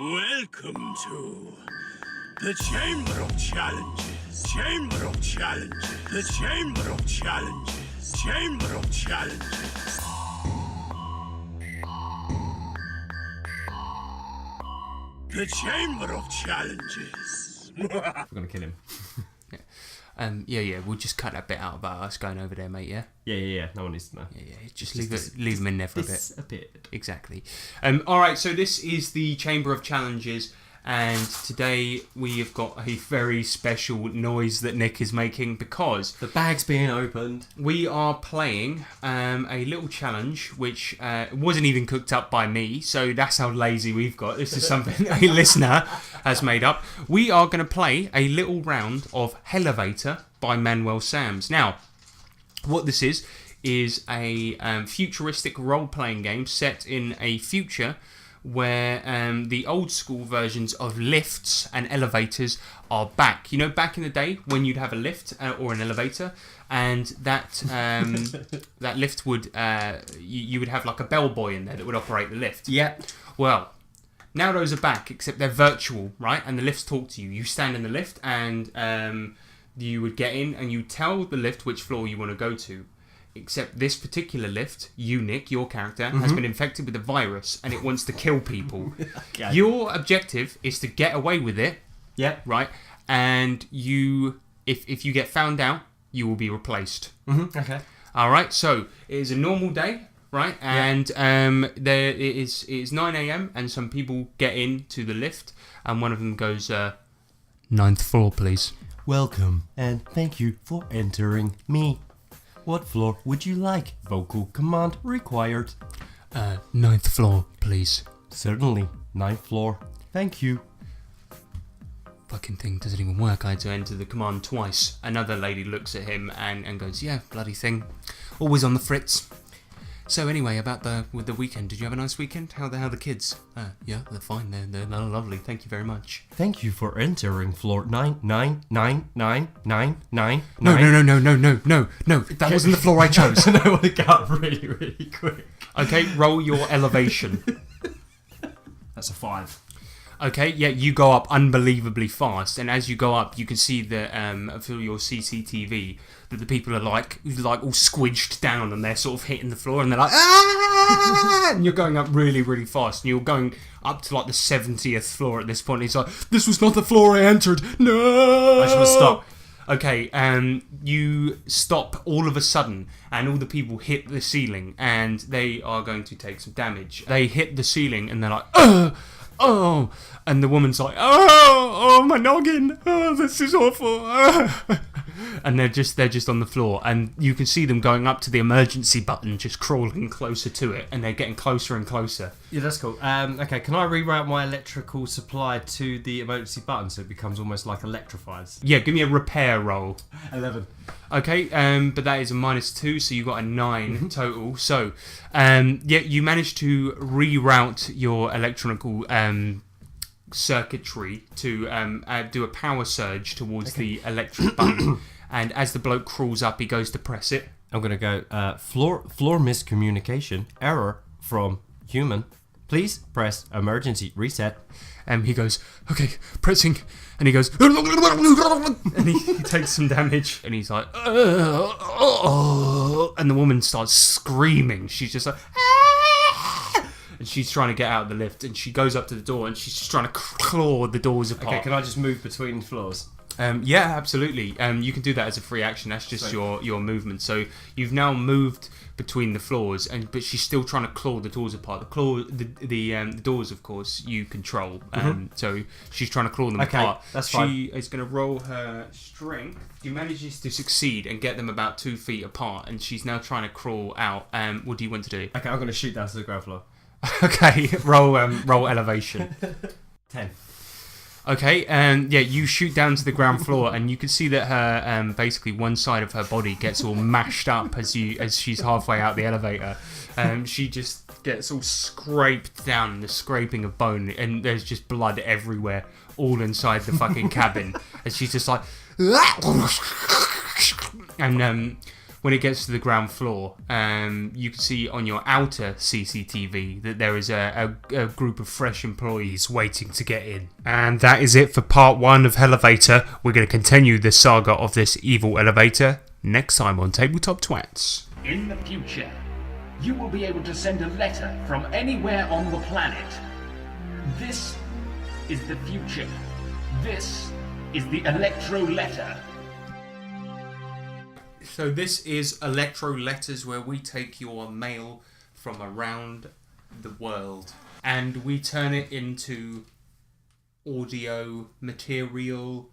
Welcome to the Chamber of Challenges. Chamber of Challenges. The Chamber of Challenges. Chamber of Challenges. The Chamber of Challenges. We're gonna kill him. Yeah. We'll just cut that bit out about us going over there, mate. Yeah. Yeah. No one needs to know. Yeah. Just leave them in there for a bit. Disappeared. Exactly. All right. So this is the Chamber of Challenges. And today we have got a very special noise that Nick is making because the bag's being opened. We are playing a little challenge which wasn't even cooked up by me, so that's how lazy we've got. This is something a listener has made up. We are going to play a little round of Elevator by Manuel Sams. Now, what this is a futuristic role-playing game set in a future where the old school versions of lifts and elevators are back. You know, back in the day when you'd have a lift or an elevator, and that that lift would you would have like a bellboy in there that would operate the lift. Yeah. Well, now those are back, except they're virtual, right? And the lifts talk to you. You stand in the lift, and you would get in, and you tell the lift which floor you want to go to. Except this particular lift, you, Nick, your character, has been infected with a virus and it wants to kill people. Okay. Your objective is to get away with it. Yeah. Right? And you, if you get found out, you will be replaced. Okay. All right. So it is a normal day, right? And there it is 9 a.m. and some people get into the lift and one of them goes, 9th floor, please. Welcome and thank you for entering me. What floor would you like? Vocal command required. 9th floor, please. Certainly. 9th floor. Thank you. Fucking thing doesn't even work. I had to enter the command twice. Another lady looks at him and goes, yeah, bloody thing. Always on the fritz. So anyway, with the weekend, did you have a nice weekend? How the kids? Yeah, they're fine. They're lovely. Thank you very much. Thank you for entering floor 9999999. No. That wasn't the floor I chose. I want to get up really, really quick. Okay, roll your elevation. That's a 5. Okay, yeah, you go up unbelievably fast, and as you go up, you can see that through your CCTV that the people are like all squidged down, and they're sort of hitting the floor, and they're like, ah! And you're going up really, really fast, and you're going up to like the 70th floor at this point. And he's like, this was not the floor I entered. No. I should stop. Okay, you stop all of a sudden, and all the people hit the ceiling, and they are going to take some damage. They hit the ceiling, and they're like, ugh! oh, and the woman's like, oh, my noggin, oh, this is awful. And they're just on the floor, and you can see them going up to the emergency button, just crawling closer to it, and they're getting closer and closer. Yeah, that's cool. Okay, can I reroute my electrical supply to the emergency button so it becomes almost like electrified? Yeah, give me a repair roll. 11. Okay, but that is a -2, so you got a 9 total. So, you managed to reroute your electrical circuitry to do a power surge towards the electric button. And as the bloke crawls up, he goes to press it. I'm going to go, floor miscommunication, error from human. Please press emergency reset. He goes, okay, pressing, and he goes, and he takes some damage, and he's like, and the woman starts screaming. She's just like, and she's trying to get out of the lift, and she goes up to the door, and she's just trying to claw the doors apart. Okay, can I just move between floors? Yeah, absolutely. You can do that as a free action. That's just your movement. So you've now moved between the floors, but she's still trying to claw the doors apart. The doors, of course, you control. So she's trying to claw them apart. That's fine. She is going to roll her strength. She manages to succeed and get them about 2 feet apart, and she's now trying to crawl out. What do you want to do? Okay, I'm going to shoot down to the ground floor. Okay, roll elevation. 10. Okay, you shoot down to the ground floor, and you can see that her basically one side of her body gets all mashed up as she's halfway out the elevator. She just gets all scraped down in the scraping of bone, and there's just blood everywhere, all inside the fucking cabin. And she's just like, and when it gets to the ground floor, you can see on your outer CCTV that there is a group of fresh employees waiting to get in. And that is it for part 1 of Elevator. We're going to continue the saga of this evil elevator next time on Tabletop Twats. In the future, you will be able to send a letter from anywhere on the planet. This is the future. This is the Electro Letter. So this is Electro Letters, where we take your mail from around the world and we turn it into audio material,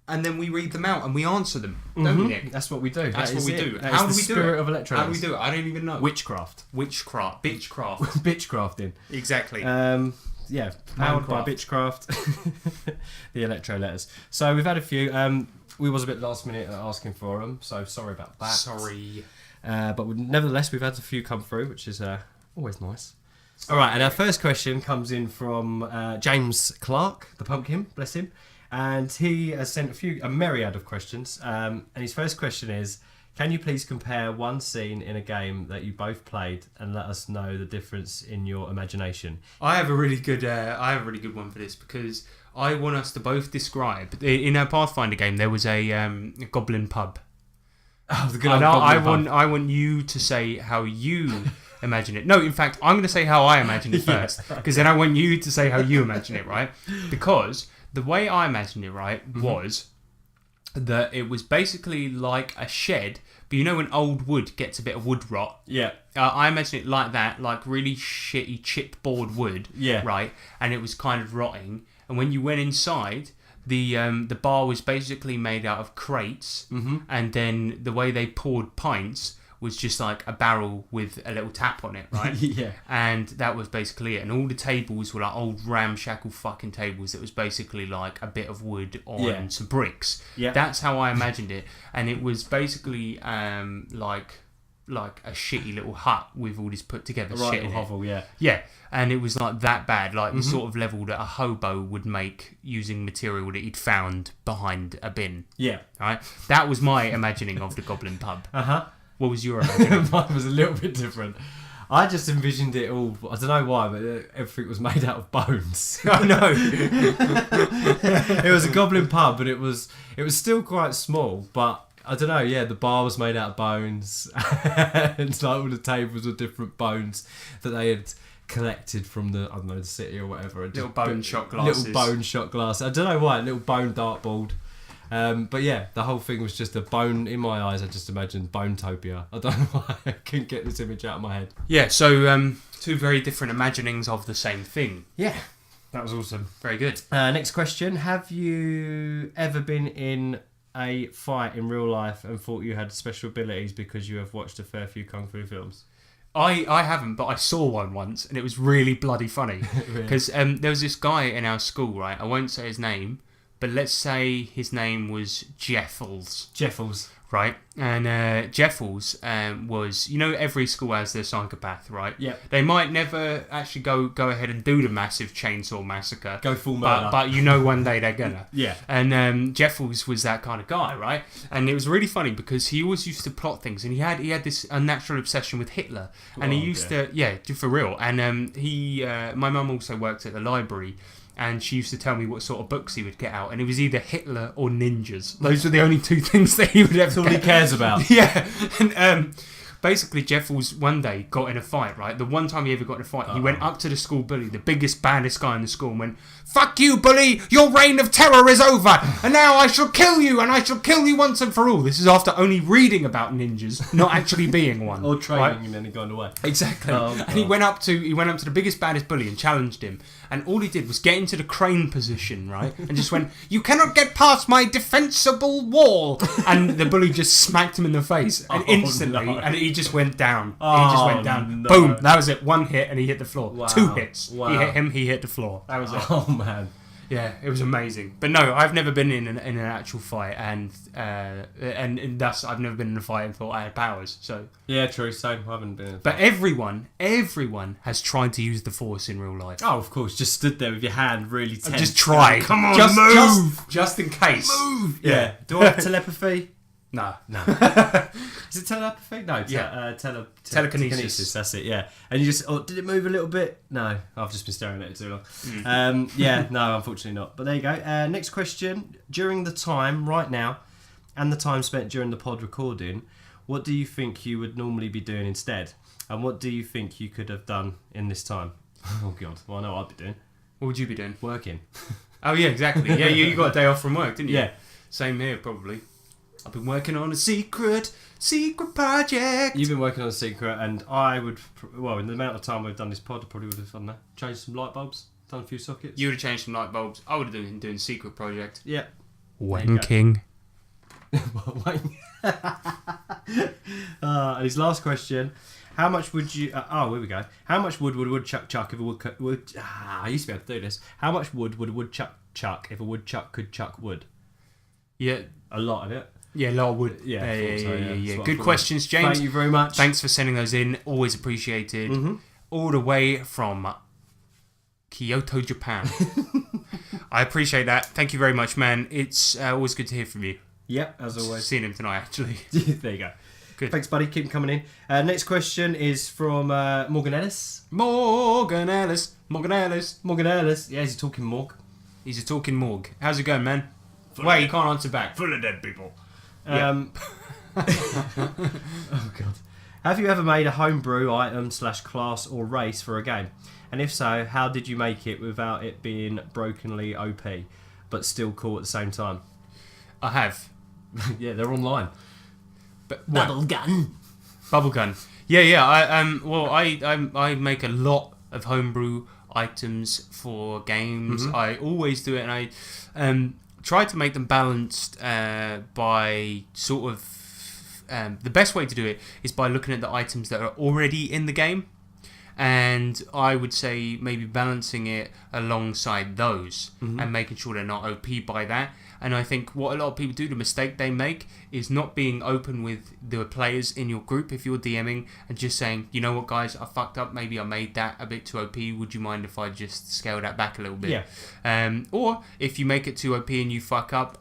and then we read them out and we answer them, don't we, Nick? That's what we do. That's what we do. How do we do it? Of Electro. How do we do it? I don't even know. Witchcraft. Bitchcraft. Bitchcrafting. Exactly. Yeah, powered by Bitchcraft. The Electro Letters. So we've had a few. We was a bit last minute asking for them, so sorry about that. Sorry. But nevertheless, we've had a few come through, which is always nice. All right, and our first question comes in from James Clark, the pumpkin, bless him. And he has sent a myriad of questions. And his first question is, can you please compare one scene in a game that you both played and let us know the difference in your imagination? I have a really good one for this, because I want us to both describe. In our Pathfinder game, there was a goblin pub. Oh, the good old goblin pub. I want you to say how you imagine it. No, in fact, I'm going to say how I imagine it first, because then I want you to say how you imagine it, right? Because the way I imagined it, right, was that it was basically like a shed, but you know when old wood gets a bit of wood rot? Yeah. I imagine it like that, like really shitty chipboard wood, right? And it was kind of rotting. And when you went inside, the bar was basically made out of crates, and then the way they poured pints was just like a barrel with a little tap on it, right? Yeah. And that was basically it. And all the tables were like old ramshackle fucking tables that was basically like a bit of wood on some bricks. Yeah. That's how I imagined it. And it was basically like a shitty little hut with all this put together shit in hovel, it. Yeah. And it was like that bad, like the sort of level that a hobo would make using material that he'd found behind a bin. Yeah. Right? That was my imagining of the goblin pub. Uh-huh. What was your imagining? Mine was a little bit different. I just envisioned it all, I don't know why, but everything was made out of bones. I know. It was a goblin pub, but it was still quite small, but I don't know, the bar was made out of bones, and like all the tables were different bones that they had collected from the city or whatever. Little bone shot glasses. Little bone shot glass. I don't know why, a little bone dartboard. But the whole thing was just a bone. In my eyes, I just imagined Bonetopia. I don't know why I couldn't get this image out of my head. Yeah, so two very different imaginings of the same thing. Yeah. That was awesome. Very good. Next question. Have you ever been in a fight in real life and thought you had special abilities because you have watched a fair few Kung Fu films? I haven't, but I saw one once, and it was really bloody funny. Because there was this guy in our school, right? I won't say his name, but let's say his name was Jeffels. Right? And Jeffels was, every school has their psychopath, right? Yeah. They might never actually go ahead and do the massive chainsaw massacre. Go full murder. But one day they're gonna. Yeah. And Jeffels was that kind of guy, right? And it was really funny because he always used to plot things, and he had this unnatural obsession with Hitler, and he used to, for real. And my mum also worked at the library, and she used to tell me what sort of books he would get out, and it was either Hitler or ninjas. Those were the only two things that he would ever. That's all he cares about. Yeah, and basically Jeffels one day got in a fight. Right, the one time he ever got in a fight, he went up to the school bully, the biggest, baddest guy in the school, and went, "Fuck you, bully! Your reign of terror is over, and now I shall kill you, and I shall kill you once and for all." This is after only reading about ninjas, not actually being one, or training, right? and then he gone away. Exactly. And he went up to the biggest, baddest bully and challenged him. And all he did was get into the crane position, right? And just went, "You cannot get past my defensible wall." And the bully just smacked him in the face. And instantly, and he just went down. He just went down. No. Boom. That was it. One hit and he hit the floor. Wow. 2 hits. Wow. He hit him, he hit the floor. That was it. Oh, man. Yeah, it was amazing. But no, I've never been in an actual fight, and thus I've never been in a fight and thought I had powers. So yeah, true. Same. I haven't been in a fight. But everyone has tried to use the Force in real life. Oh, of course. Just stood there with your hand really tense. Just try. Come on, move. Just in case. Move. Yeah. Do I have telepathy? No. Is it telepathy? No. Telekinesis. That's it. Yeah. And you just. Oh, did it move a little bit? No. I've just been staring at it too long. Yeah. No. Unfortunately not. But there you go. Next question. During the time right now, and the time spent during the pod recording, what do you think you would normally be doing instead? And what do you think you could have done in this time? Oh God. Well, I know what I'd be doing. What would you be doing? Working. Oh yeah, exactly. Yeah, you got a day off from work, didn't you? Yeah. Same here, probably. I've been working on a secret project. You've been working on a secret, and I would, in the amount of time we've done this pod, I probably would have done that. Changed some light bulbs, done a few sockets. You would have changed some light bulbs. I would have been doing secret project. Yeah. Wanking. And his last question: how much would you? Here we go. How much wood would a woodchuck chuck if a wood? I used to be able to do this. How much wood would a woodchuck chuck if a woodchuck could chuck wood? Yeah, a lot of it. Yeah, a lot of wood. Yeah. Good questions, James. Thank you very much. Thanks for sending those in. Always appreciated. Mm-hmm. All the way from Kyoto, Japan. I appreciate that. Thank you very much, man. It's always good to hear from you. Yep, as always. Seen him tonight, actually. There you go. Good. Thanks, buddy. Keep them coming in. Next question is from Morgan Ellis. Morgan Ellis. Yeah, he's a talking morg. He's a talking morg. How's it going, man? Wait, you can't answer back. Full of dead people. Oh God. Have you ever made a homebrew item / class or race for a game? And if so, how did you make it without it being brokenly OP, but still cool at the same time? I have. Yeah, they're online. But Bubblegum. Yeah. I make a lot of homebrew items for games. Mm-hmm. I always do it, and I try to make them balanced by sort of the best way to do it is by looking at the items that are already in the game, and I would say maybe balancing it alongside those and making sure they're not OP by that. And I think what a lot of people do, the mistake they make, is not being open with the players in your group if you're DMing and just saying, you know what, guys, I fucked up. Maybe I made that a bit too OP. Would you mind if I just scale that back a little bit? Yeah. Or if you make it too OP and you fuck up,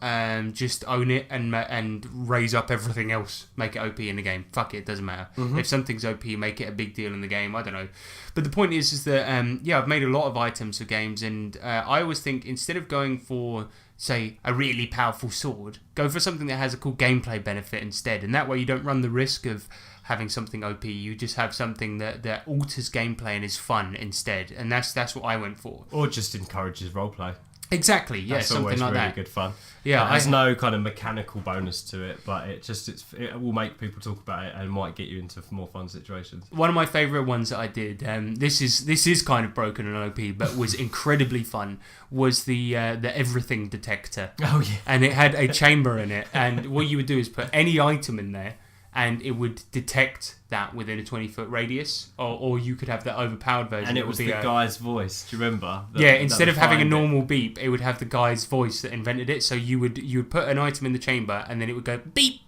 just own it and raise up everything else. Make it OP in the game. Fuck it, doesn't matter. If something's OP, make it a big deal in the game. I don't know. But the point is that, I've made a lot of items for games, and I always think instead of going for, say, a really powerful sword, go for something that has a cool gameplay benefit instead, and that way you don't run the risk of having something OP. You just have something that alters gameplay and is fun instead, and that's what I went for. Or just encourages roleplay. Exactly, yeah, That's something always like really that. good fun. Yeah, it has no kind of mechanical bonus to it, but it will make people talk about it and might get you into more fun situations. One of my favourite ones that I did, this is kind of broken and OP, but was incredibly fun, was the everything detector. Oh yeah. And it had a chamber in it, and what you would do is put any item in there, and it would detect that within a 20-foot radius, or you could have the overpowered version. And it was the guy's voice. Do you remember? Instead of having a normal beep, it would have the guy's voice that invented it. So you would put an item in the chamber, and then it would go beep,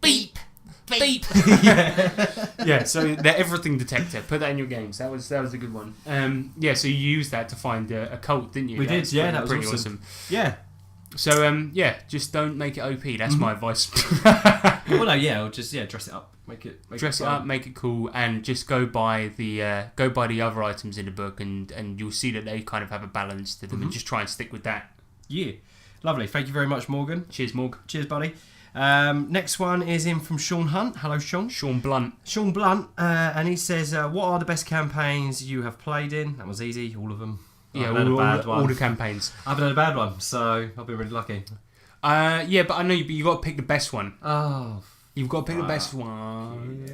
beep, beep. Yeah. So the everything detector. Put that in your games. That was a good one. So you used that to find a cult, didn't you? We did. Yeah, that was pretty awesome. Yeah. So just don't make it OP. That's my advice. Well, no, or just dress it up, make it up, make it cool, and just go by the other items in the book, and you'll see that they kind of have a balance to them, and just try and stick with that. Yeah, lovely. Thank you very much, Morgan. Cheers, Morg. Cheers, buddy. Next one is in from Sean Hunt. Hello, Sean. Sean Blunt. Sean Blunt, and he says, "What are the best campaigns you have played in?" That was easy, all of them. Yeah, all the campaigns. I haven't had a bad one, so I've been really lucky. But I know you got to pick the best one. Oh, you've got to pick the best one.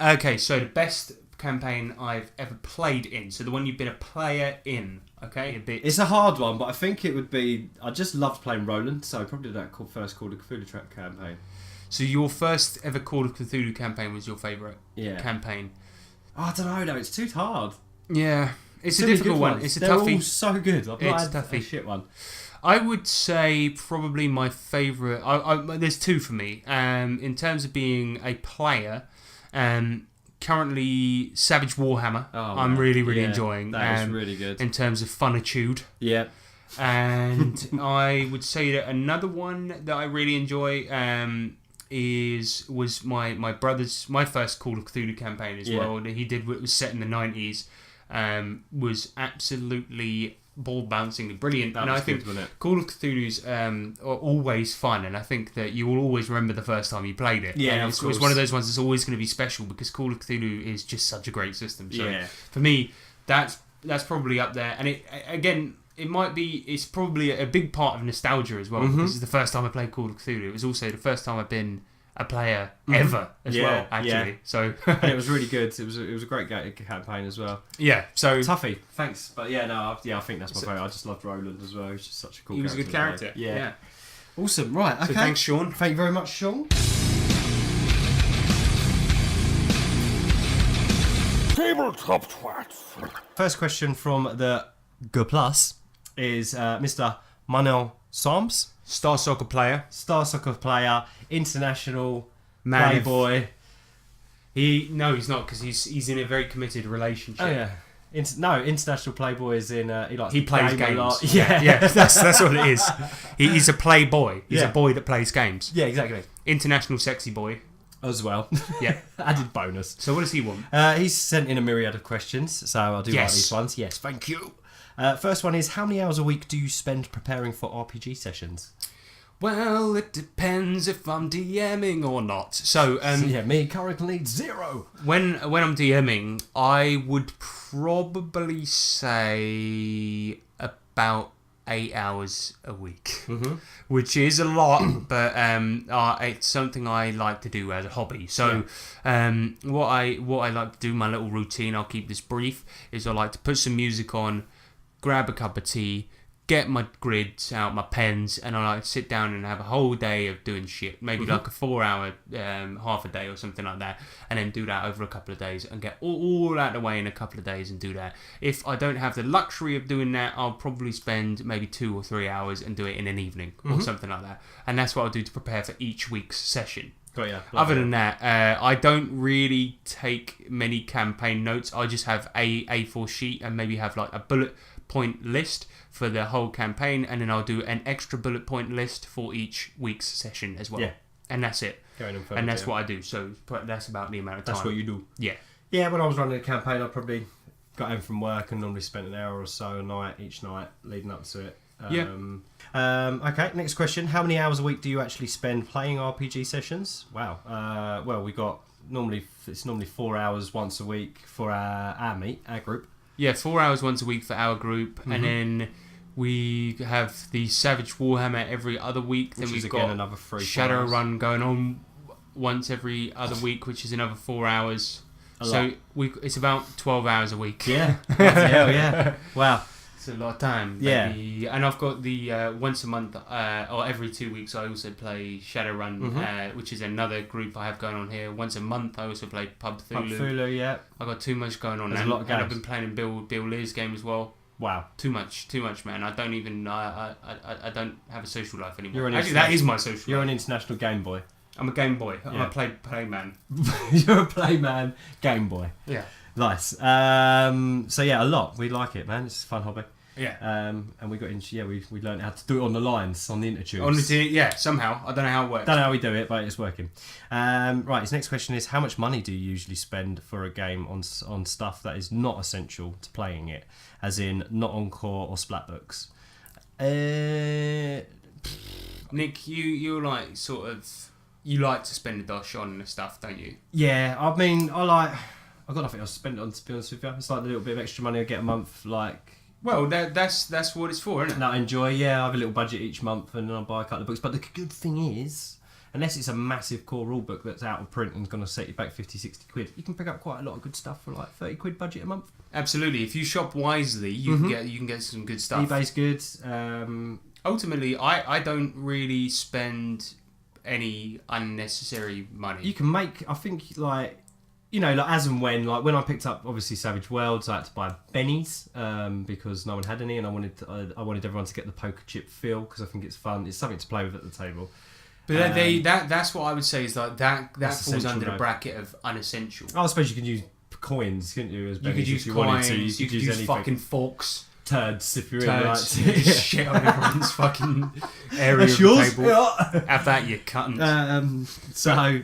Okay, so the best campaign I've ever played in. So the one you've been a player in. Okay, It's a hard one, but I think it would be. I just loved playing Roland, so probably that first Call of Cthulhu campaign. So your first ever Call of Cthulhu campaign was your favourite campaign. Oh, I don't know, though. It's too hard. Yeah, it's a difficult one. It's a toughie. They're all so good. I've not had a shit one. I would say probably my favourite. There's two for me. In terms of being a player, currently Savage Warhammer. I'm really enjoying. That is really good. In terms of funitude. Yeah. And I would say that another one that I really enjoy was my brother's first Call of Cthulhu campaign as well. That he did. It was set in the 90s. Was absolutely ball-bouncingly brilliant. And I think Call of Cthulhu's are always fun, and I think that you will always remember the first time you played it. Yeah, and it's one of those ones that's always going to be special because Call of Cthulhu is just such a great system. So for me, that's probably up there. And it's probably a big part of nostalgia as well, because it's the first time I played Call of Cthulhu. It was also the first time I've been a player ever as well, actually. So and it was really good. It was a great campaign as well. Yeah, so toughy. Thanks, but I think that's my favourite. I just loved Roland as well. He's just such a cool. He was a good character. Yeah. Awesome. Right. Okay. So thanks, Sean. Thank you very much, Sean. TableTopTwats. First question from the G Plus is Mr. Manuel Soms. Star soccer player, international man playboy. He's not, because he's in a very committed relationship. Oh yeah, international playboy is in. He plays games. A lot. Yeah, that's what it is. He's a playboy. He's a boy that plays games. Yeah, exactly. International sexy boy as well. Yeah, added bonus. So what does he want? He's sent in a myriad of questions, so I'll do like these ones. Yes, thank you. First one is, how many hours a week do you spend preparing for RPG sessions? Well, it depends if I'm DMing or not. So, me currently 0. When I'm DMing, I would probably say about 8 hours a week, which is a lot, but it's something I like to do as a hobby. So, what I like to do, my little routine, I'll keep this brief, is I like to put some music on, grab a cup of tea, get my grids out, my pens, and I like to sit down and have a whole day of doing shit. Maybe like a 4-hour, half a day or something like that, and then do that over a couple of days and get all out of the way in a couple of days and do that. If I don't have the luxury of doing that, I'll probably spend maybe 2 or 3 hours and do it in an evening or something like that. And that's what I'll do to prepare for each week's session. Got ya. Other than that, I don't really take many campaign notes. I just have a A4 sheet and maybe have like a bullet point list for the whole campaign, and then I'll do an extra bullet point list for each week's session as well. Yeah. And that's it. And that's what I do. So that's about the amount of time. That's what you do. Yeah. Yeah, when I was running a campaign, I probably got home from work and normally spent an hour or so a night each night leading up to it. Okay, next question. How many hours a week do you actually spend playing RPG sessions? Wow. Well, we got it's normally 4 hours once a week for our group. Yeah, 4 hours once a week for our group, Mm-hmm. and then we have the Savage Warhammer every other week. Then Which is we've again got another 3 Shadowrun going on once every other week, which is another 4 hours. So it's about 12 hours a week. Yeah. Bloody hell, yeah. Wow. It's a lot of time. Yeah. Maybe. And I've got the once a month or every 2 weeks I also play Shadowrun, which is another group I have going on here. Once a month I also play Pub Thulu. Pub Thulu, yeah. I've got too much going on. There's and, a lot of and I've games. been playing Bill Lear's game as well. Wow. Too much, man. I don't even. I don't have a social life anymore. You're an Actually, that is my social You're life. an international Game Boy. I'm a Game Boy. I'm Yeah. a play man. You're a play man, Game Boy. Yeah. Nice. So yeah, a lot. We like it, man. It's a fun hobby. Yeah. And we got into we learned how to do it on the lines, on the intertubes. Honestly, somehow. I don't know how it works. Don't know how we do it, but it's working. Right, his next question is: how much money do you usually spend for a game on stuff that is not essential to playing it, as in not on core or splat books? Nick, you're like sort of. You like to spend a dosh on the stuff, don't you? Yeah, I mean, I've got nothing else to spend it on, to be honest with you. It's like the little bit of extra money I get a month, like. Well, that's what it's for, isn't it? That I enjoy. Yeah, I have a little budget each month, and then I buy a couple of books. But the good thing is, unless it's a massive core rule book that's out of print and going to set you back 50, 60 quid, you can pick up quite a lot of good stuff for like 30 quid budget a month. Absolutely. If you shop wisely, you can get some good stuff. eBay's good. Ultimately, I don't really spend any unnecessary money. You can make, I think, like, you know, like as and when I picked up obviously Savage Worlds, I had to buy bennies because no one had any, and I wanted everyone to get the poker chip feel because I think it's fun. It's something to play with at the table. But that's what I would say is like that falls under the though. bracket of unessential. I suppose you can use coins, couldn't you? As You could bennies use if you wanted coins. to. You could use fucking forks. Turds if you're Turds. in like Shit on everyone's fucking area That's of yours? the table. Yeah. Have that, you cunt. So I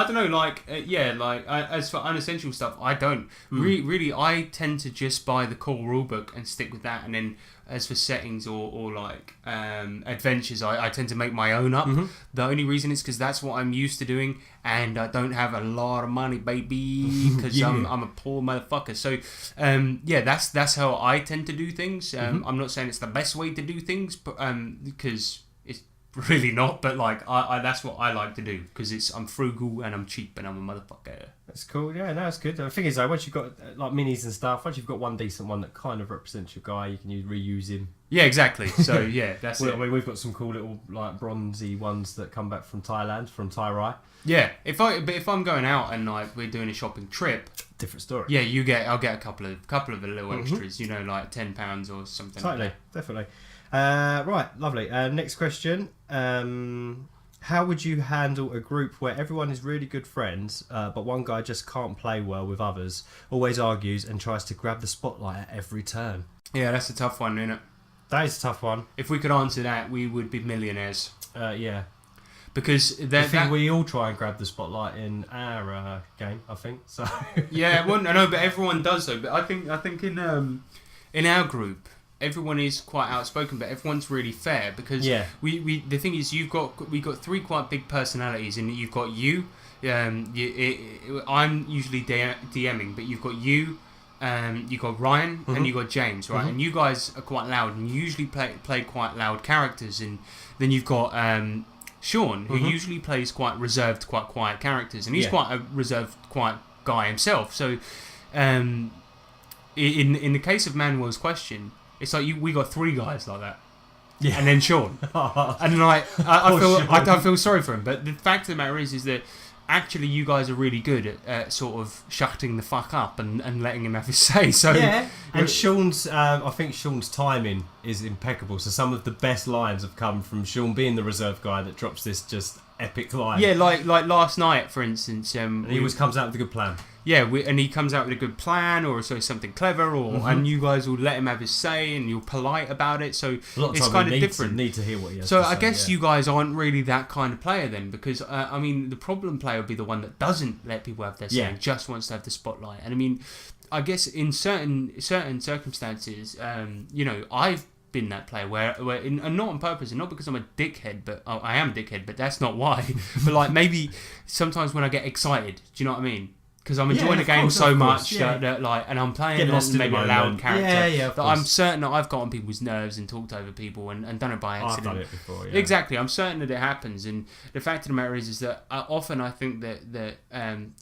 don't know, like as for unessential stuff, I don't really. I tend to just buy the core rulebook and stick with that, and then as for settings or like adventures, I tend to make my own up. The only reason is because that's what I'm used to doing, and I don't have a lot of money, baby, because I'm a poor motherfucker. So that's how I tend to do things. I'm not saying it's the best way to do things, but because it's really not. But like I that's what I like to do because I'm frugal and I'm cheap and I'm a motherfucker. That's cool. Yeah, no, that's good. The thing is, though, once you've got like minis and stuff, once you've got one decent one that kind of represents your guy, you can reuse him. Yeah, exactly. So yeah, that's it. I mean, we've got some cool little like bronzy ones that come back from Thailand, from Thai Rai. Yeah, if I'm going out and like we're doing a shopping trip, different story. Yeah, I'll get a couple of the little extras. You know, like £10 or something. Totally, like that. definitely. Right, lovely. Next question. How would you handle a group where everyone is really good friends, but one guy just can't play well with others, always argues and tries to grab the spotlight at every turn? Yeah, that's a tough one, isn't it? That is a tough one. If we could answer that, we would be millionaires. Yeah. Because I think we all try and grab the spotlight in our game, I think. So. Yeah, well, no, but everyone does though. But I think in our group, everyone is quite outspoken, but everyone's really fair because we the thing is we got three quite big personalities, and you've got you. I'm usually DMing, but you've got you. You got Ryan and you got James, right? And you guys are quite loud, and you usually play quite loud characters. And then you've got Sean, who usually plays quite reserved, quite quiet characters, and he's quite a reserved, quiet guy himself. So, in the case of Manuel's question, it's like we got three guys like that. Yeah. And then Sean. And like I feel sorry for him, but the fact of the matter is that actually you guys are really good at sort of shutting the fuck up and letting him have his say. So yeah, and Sean's I think Sean's timing is impeccable. So some of the best lines have come from Sean being the reserve guy that drops this just epic line. Yeah, like last night, for instance. And he always comes out with a good plan. Yeah, and he comes out with a good plan, or so something clever, or and you guys will let him have his say, and you're polite about it. So it's kind of different. Need to hear what he has so to I say, guess you guys aren't really that kind of player then, because I mean, the problem player would be the one that doesn't let people have their say, and just wants to have the spotlight. And I mean, I guess in certain circumstances, you know, I've been that player where and not on purpose, and not because I'm a dickhead, but I am a dickhead, but that's not why. But like maybe sometimes when I get excited, do you know what I mean? because I'm enjoying the game so much that like, and I'm playing on maybe a loud character that I'm certain that I've got on people's nerves and talked over people and done it by accident. I've done it before. Yeah. Exactly, I'm certain that it happens, and the fact of the matter is that often I think that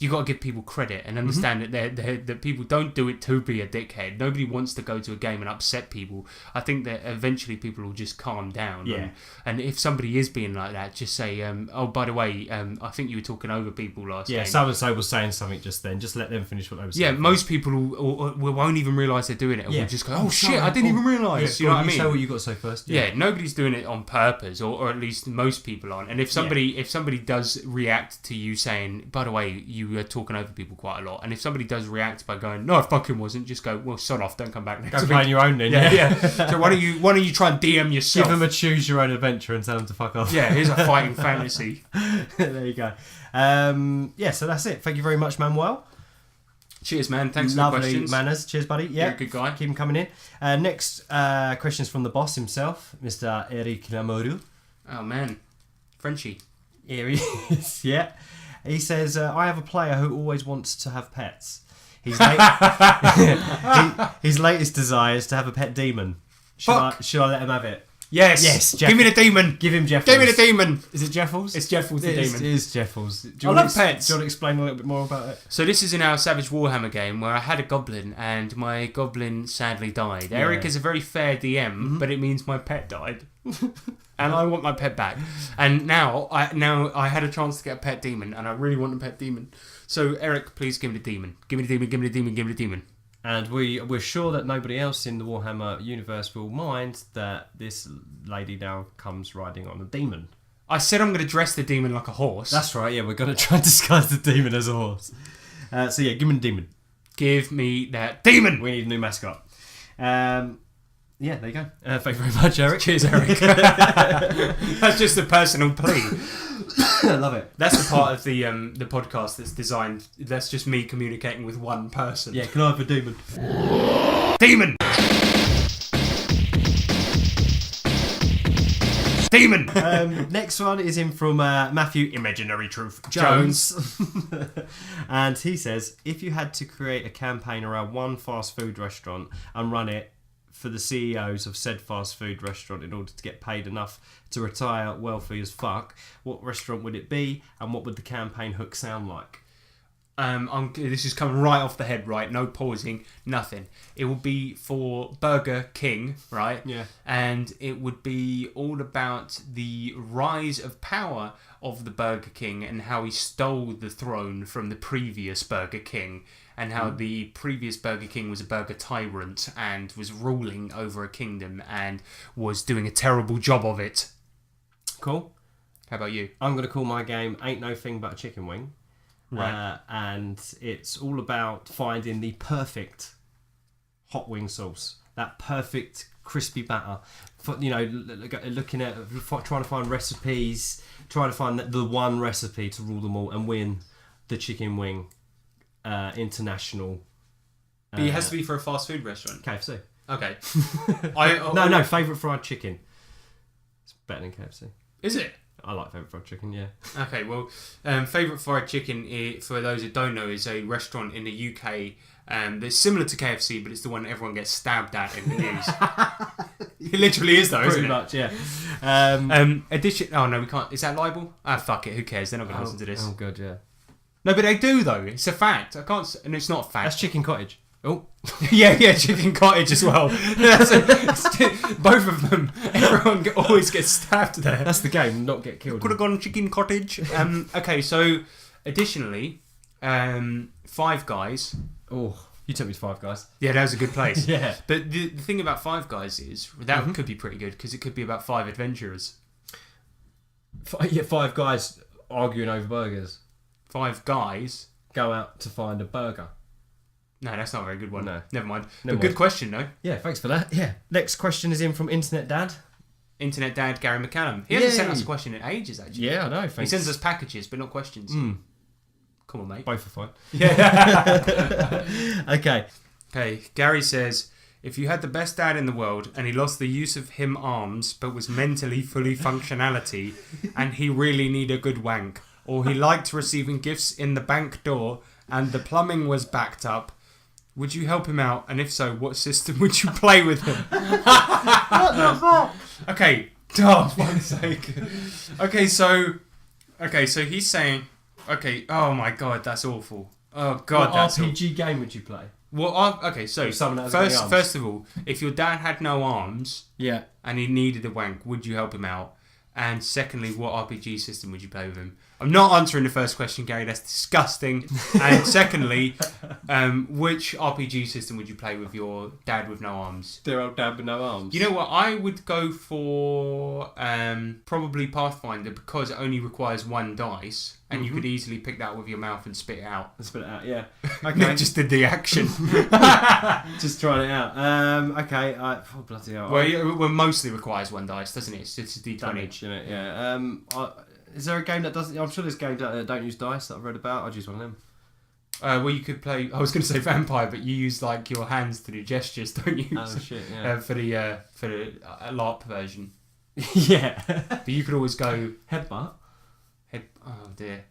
you got to give people credit and understand that people don't do it to be a dickhead. Nobody wants to go to a game and upset people. I think that eventually people will just calm down. Yeah. And if somebody is being like that, just say, oh, by the way, I think you were talking over people last game. Yeah, so-and-so was saying something just then. Just let them finish what they were saying. Yeah, most people won't even realise they're doing it. We'll just go, oh shit, I didn't even realise. Yeah, you know what I mean? Say what you got to say first. Yeah, nobody's doing it on purpose, or at least most people aren't. And if somebody does react to you saying, by the way, you were talking over people quite a lot, and if somebody does react by going, no, I fucking wasn't, just go, well, sod off, don't come back next week. Go play on your own then. Yeah. So why don't you try and DM yourself? Give them a choose your own adventure and tell them to fuck off. Yeah, here's a fighting fantasy. There you go. So that's it. Thank you very much, Manuel. Cheers, man. Thanks for Lovely the questions. manners. Cheers, buddy. Yeah, You're a good guy. Keep them coming in. Next question is from the boss himself, Mr. Eric Lamoureux. Oh, man. Frenchie. Here he is, yeah. He says, I have a player who always wants to have pets. His latest desire is to have a pet demon. Should I let him have it? Yes. Give me the demon. Give him Jeffles. Give me the demon. Is it Jeffles? It's Jeffles the demon. It is Jeffles. I love pets. Do you want to explain a little bit more about it? So this is in our Savage Warhammer game where I had a goblin and my goblin sadly died. Yeah. Eric is a very fair DM, but it means my pet died. And I want my pet back. And now I had a chance to get a pet demon, and I really want a pet demon. So Eric, please give me the demon. Give me the demon. Give me the demon. Give me the demon. And we're sure that nobody else in the Warhammer universe will mind that this lady now comes riding on a demon. I said I'm going to dress the demon like a horse. That's right, yeah, we're going to try and disguise the demon as a horse. So yeah, give me the demon. Give me that demon! We need a new mascot. Yeah, there you go. Thank you very much, Eric. Cheers, Eric. That's just a personal plea. I love it. That's the part of the podcast that's designed. That's just me communicating with one person. Yeah, can I have a demon? Demon! Demon! Next one is in from Matthew Imaginary Truth Jones. And he says, if you had to create a campaign around one fast food restaurant and run it for the CEOs of said fast food restaurant in order to get paid enough to retire wealthy as fuck, what restaurant would it be and what would the campaign hook sound like? This is coming right off the head, right? No pausing, nothing. It would be for Burger King, right? Yeah. And it would be all about the rise of power of the Burger King and how he stole the throne from the previous Burger King, and how the previous Burger King was a burger tyrant and was ruling over a kingdom and was doing a terrible job of it. Cool. How about you? I'm going to call my game Ain't No Thing But a Chicken Wing. Right. And it's all about finding the perfect hot wing sauce. That perfect crispy batter. Looking at, trying to find recipes, trying to find the one recipe to rule them all and win the chicken wing international. But it has to be for a fast food restaurant. KFC. Okay. No, favourite fried chicken. It's better than KFC. Is it? I like favourite fried chicken, yeah. Okay, well, favourite fried chicken, for those that don't know, is a restaurant in the UK that's similar to KFC, but it's the one that everyone gets stabbed at in the news. It literally is, though, isn't it? Pretty much, yeah. Addition. Oh no, we can't. Is that libel? Ah, fuck it. Who cares? They're not going to listen to this. Oh god, yeah. No, but they do though. It's a fact. I can't. And it's not a fact. That's chicken cottage. Oh. yeah, chicken cottage as well. Both of them. Everyone always gets stabbed there. That's the game. Not get killed. Could have gone chicken cottage. Okay, so additionally, Five Guys. Oh, you took me to Five Guys. Yeah, that was a good place. Yeah. But the thing about Five Guys is that could be pretty good because it could be about 5 adventurers. Five guys arguing over burgers. 5 guys go out to find a burger. No, that's not a very good one. No. Never mind. Good question, though. Yeah, thanks for that. Yeah. Next question is in from Internet Dad. Internet Dad Gary McCallum. He hasn't sent us a question in ages, actually. Yeah, I know. Thanks. He sends us packages, but not questions. Come on, mate. Both are fine. Yeah. Okay, Gary says, if you had the best dad in the world and he lost the use of him arms but was mentally fully functionality and he really need a good wank, or he liked receiving gifts in the bank door and the plumbing was backed up, would you help him out? And if so, what system would you play with him? What the fuck? Okay, for fuck's sake. Okay, so he's saying, okay, oh my god, that's awful. Oh god, What that's RPG game would you play? Well, okay, so someone that has arms. first of all, if your dad had no arms, Yeah. and he needed a wank, would you help him out? And secondly, what RPG system would you play with him? I'm not answering the first question, Gary. That's disgusting. And secondly, which RPG system would you play with your dad with no arms? Their old dad with no arms. You know what? I would go for probably Pathfinder because it only requires one dice, and you could easily pick that with your mouth and spit it out. Yeah. Okay. Nick just did the action. Just trying it out. Okay. Oh, bloody hell. Well, mostly requires one dice, doesn't it? It's a D20. Damage, isn't it? Yeah. Is there a game that doesn't? I'm sure there's games that don't use dice that I've read about. I'd use one of them. Well, you could play. I was going to say vampire, but you use like your hands to do gestures, don't you? Oh shit! Yeah. For the LARP version. Yeah. But you could always go headbutt. Oh dear.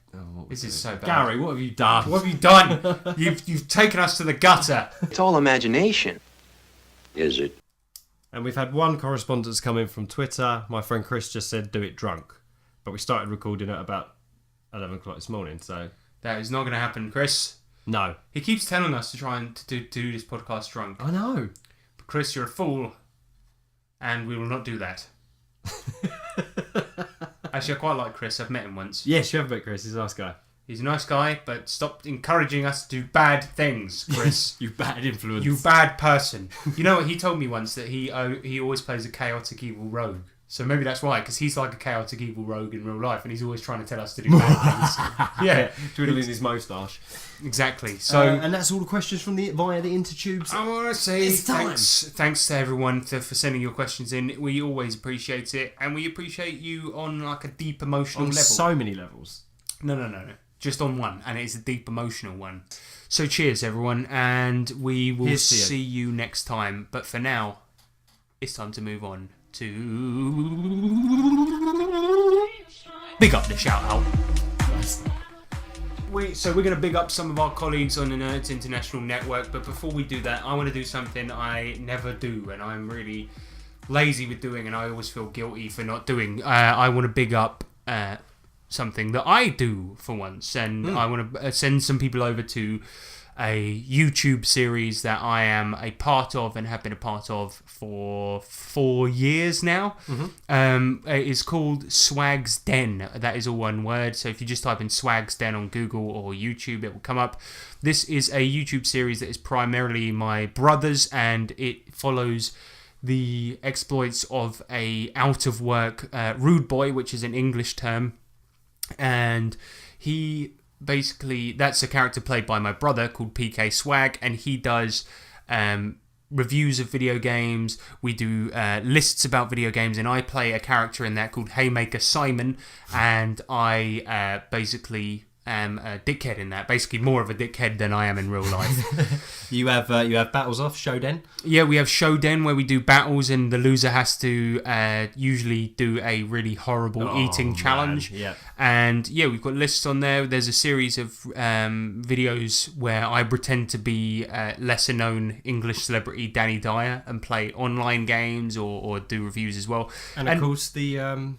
This is so bad. Gary, what have you done? What have you done? You've taken us to the gutter. It's all imagination. Is it? And we've had one correspondence come in from Twitter. My friend Chris just said, "Do it drunk," but we started recording at about 11 o'clock this morning. So that is not going to happen, Chris. No. He keeps telling us to try and do this podcast drunk. I know. But Chris, you're a fool, and we will not do that. Actually, I quite like Chris. I've met him once. Yes, you have met Chris. He's a nice guy. He's a nice guy, but stop encouraging us to do bad things, Chris. You bad influence. You bad person. You know what? He told me once that he always plays a chaotic evil rogue. So maybe that's why, because he's like a chaotic evil rogue in real life, and he's always trying to tell us to do bad things. Yeah, twiddling his moustache. Exactly. So, and that's all the questions from via the intertubes. I want to say It's time. thanks to everyone for sending your questions in. We always appreciate it, and we appreciate you on like a deep emotional level. So many levels. No. Just on one, and it's a deep emotional one. So cheers, everyone, and we will see you next time. But for now, it's time to move on to big up the shout out. So we're going to big up some of our colleagues on the Nerds International Network, but before we do that, I want to do something I never do, and I'm really lazy with doing, and I always feel guilty for not doing. I want to big up something that I do for once, and I want to send some people over to a YouTube series that I am a part of and have been a part of for 4 years now. It is called Swag's Den. That is all one word. So if you just type in Swag's Den on Google or YouTube, it will come up. This is a YouTube series that is primarily my brother's, and it follows the exploits of a out-of-work rude boy, which is an English term. And he basically, that's a character played by my brother called PK Swag, and he does reviews of video games. We do lists about video games, and I play a character in that called Haymaker Simon, and I basically am a dickhead in that. Basically more of a dickhead than I am in real life. You have battles off, Shoden? Yeah, we have Shoden where we do battles, and the loser has to usually do a really horrible eating challenge. Yeah. And yeah, we've got lists on there. There's a series of videos where I pretend to be lesser known English celebrity Danny Dyer and play online games or do reviews as well. And of course the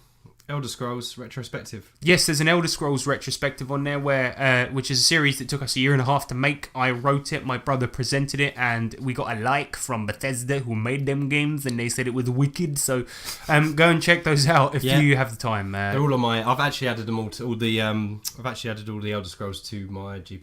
Elder Scrolls retrospective. Yes, there's an Elder Scrolls retrospective on there, where which is a series that took us 1.5 years to make. I wrote it, my brother presented it, and we got a like from Bethesda, who made them games, and they said it was wicked. So, go and check those out if you have the time. They're all on my. I've actually added them all to all the. I've actually added all the Elder Scrolls to my G+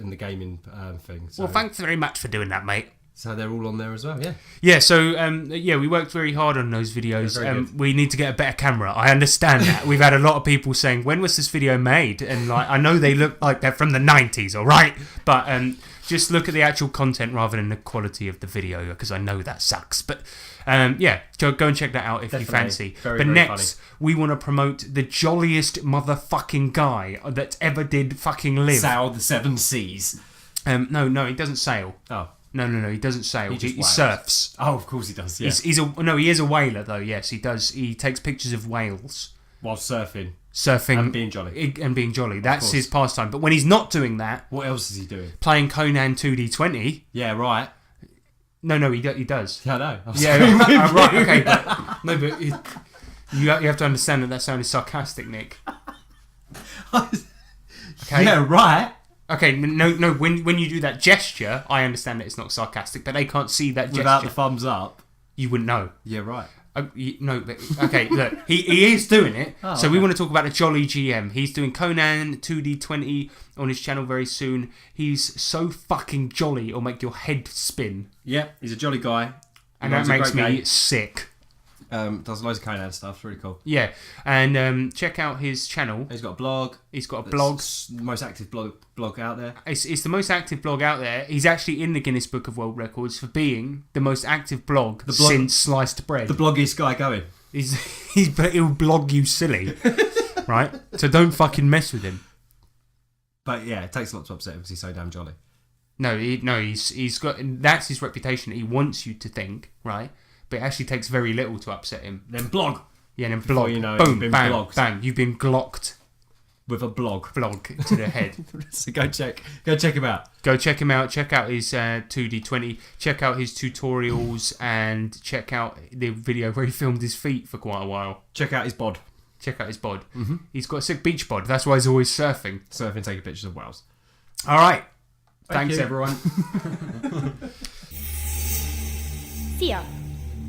in the gaming thing. So. Well, thanks very much for doing that, mate. So they're all on there as well, yeah. Yeah, so, we worked very hard on those videos. We need to get a better camera. I understand that. We've had a lot of people saying, when was this video made? And like, I know they look like they're from the 90s, all right? But just look at the actual content rather than the quality of the video, because I know that sucks. But, so go and check that out if you fancy. But next, we want to promote the jolliest motherfucking guy that ever did fucking live. Sail the 7 seas. No, he doesn't sail. Oh. No, he doesn't sail. He just surfs. Oh, of course he does, yeah. He is a whaler, though, yes, he does. He takes pictures of whales. While surfing. And being jolly. And being jolly. That's his pastime. But when he's not doing that... What else is he doing? Playing Conan 2D20. Yeah, right. No, he does. Yeah, I know. Right, okay. But you have to understand that sounded sarcastic, Nick. Okay. Yeah, right. Okay, no. When you do that gesture, I understand that it's not sarcastic, but they can't see that gesture. Without the thumbs up. You wouldn't know. Yeah, right. No, but okay, look, he is doing it. Oh, so we want to talk about the Jolly GM. He's doing Conan 2D20 on his channel very soon. He's so fucking jolly, it'll make your head spin. Yeah, he's a jolly guy. And that makes me sick. Does loads of Conan stuff. It's really cool. Yeah, and check out his channel. He's got a blog. He's got a blog. The most active blog out there. It's the most active blog out there. He's actually in the Guinness Book of World Records for being the most active blog since sliced bread. The bloggiest guy going. He'll blog you silly, right? So don't fucking mess with him. But yeah, it takes a lot to upset him because he's so damn jolly. No, he's got, that's his reputation. He wants you to think, right? But it actually takes very little to upset him. Then blog. Yeah, then blog. You know, boom, bang, bang. You've been glocked with a blog to the head. So go check him out. Go check him out. Check out his 2D20. Check out his tutorials and check out the video where he filmed his feet for quite a while. Check out his bod. Mm-hmm. He's got a sick beach bod. That's why he's always surfing. Taking pictures of whales. All right. Thanks everyone. Szia!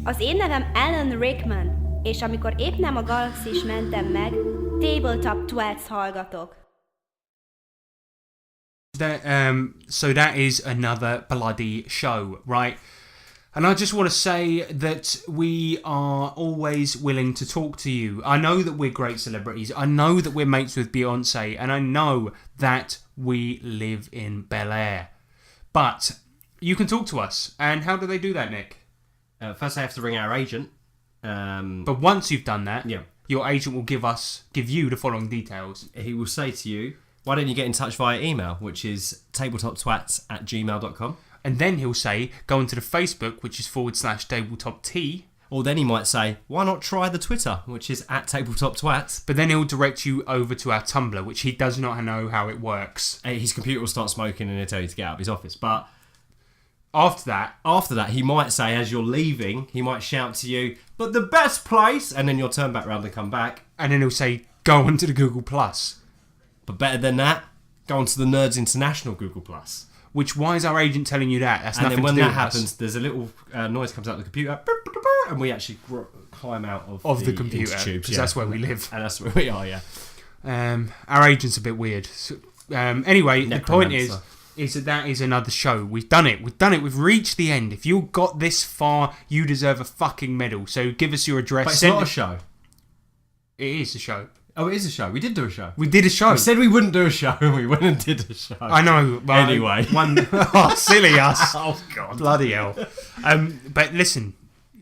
Az én nevem Alan Rickman, és amikor épp nem a galaxis mentem meg, TableTopTwats hallgatok. So that is another bloody show, right? And I just want to say that we are always willing to talk to you. I know that we're great celebrities. I know that we're mates with Beyonce. And I know that we live in Bel Air. But you can talk to us. And how do they do that, Nick? First, I have to ring our agent. But once you've done that, yeah, your agent will give you the following details. He will say to you, why don't you get in touch via email, which is tabletoptwats@gmail.com. And then he'll say, go onto the Facebook, which is /TabletopT. Or then he might say, why not try the Twitter, which is @TabletopTwats. But then he'll direct you over to our Tumblr, which he does not know how it works. His computer will start smoking and he'll tell you to get out of his office. But after that, he might say, as you're leaving, he might shout to you, but the best place, and then you'll turn back round and come back. And then he'll say, go onto the Google+. But better than that, go onto the Nerds International Google+. Which, why is our agent telling you that? That's and nothing then when to do that with happens, us. there's a little noise comes out of the computer, and we actually climb out of the computer, because that's where we live. And that's where we are, yeah. Our agent's a bit weird. So, anyway, the point is that is another show. We've done it. We've reached the end. If you got this far, you deserve a fucking medal. So give us your address. But it's not a show. It is a show. Oh, it is a show. We did do a show. We did a show. We said we wouldn't do a show, and we went and did a show. I know. But anyway. Silly us. Oh, God. Bloody hell. But listen,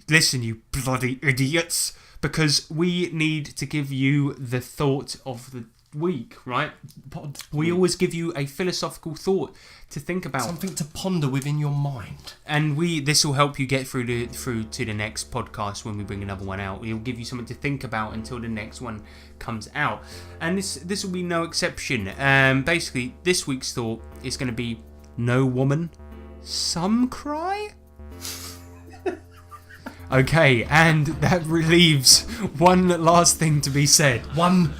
you bloody idiots, because we need to give you the thought of the week, right? We always give you a philosophical thought to think about, something to ponder within your mind, and this will help you get through to the next podcast when we bring another one out. We'll give you something to think about until the next one comes out, and this will be no exception. Basically, this week's thought is going to be: no woman, some cry. Okay, and that leaves one last thing to be said. One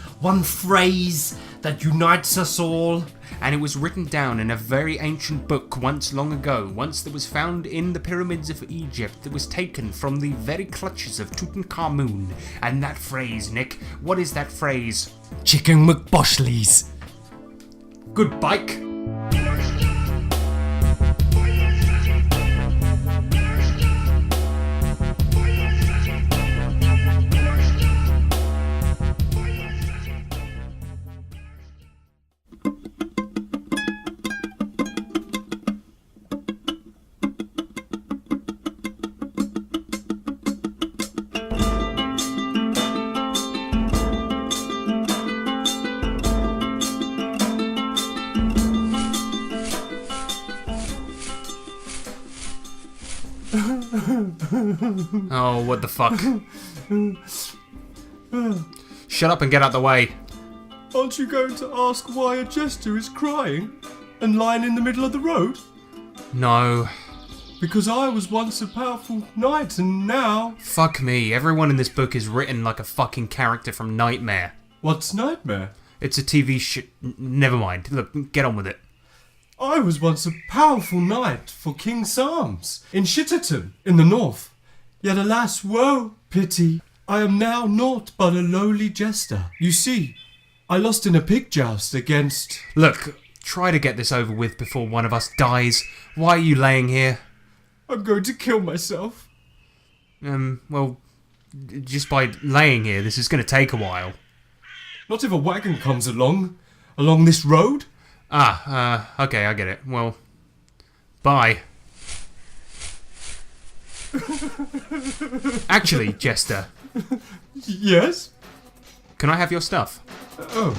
phrase that unites us all. And it was written down in a very ancient book once long ago, that was found in the pyramids of Egypt, that was taken from the very clutches of Tutankhamun. And that phrase, Nick, what is that phrase? Chicken McBoshleys. Good bike. Oh, what the fuck? Shut up and get out the way. Aren't you going to ask why a jester is crying and lying in the middle of the road? No. Because I was once a powerful knight and now... Fuck me, everyone in this book is written like a fucking character from Nightmare. What's Nightmare? It's a TV never mind. Look, get on with it. I was once a powerful knight for King Psalms in Shitterton in the north. Yet alas, woe, pity, I am now naught but a lowly jester. You see, I lost in a pig joust against... Look, try to get this over with before one of us dies. Why are you laying here? I'm going to kill myself. Well, just by laying here, this is going to take a while. Not if a wagon comes along this road. Okay, I get it. Well, bye. Actually, Jester. Yes? Can I have your stuff? Oh.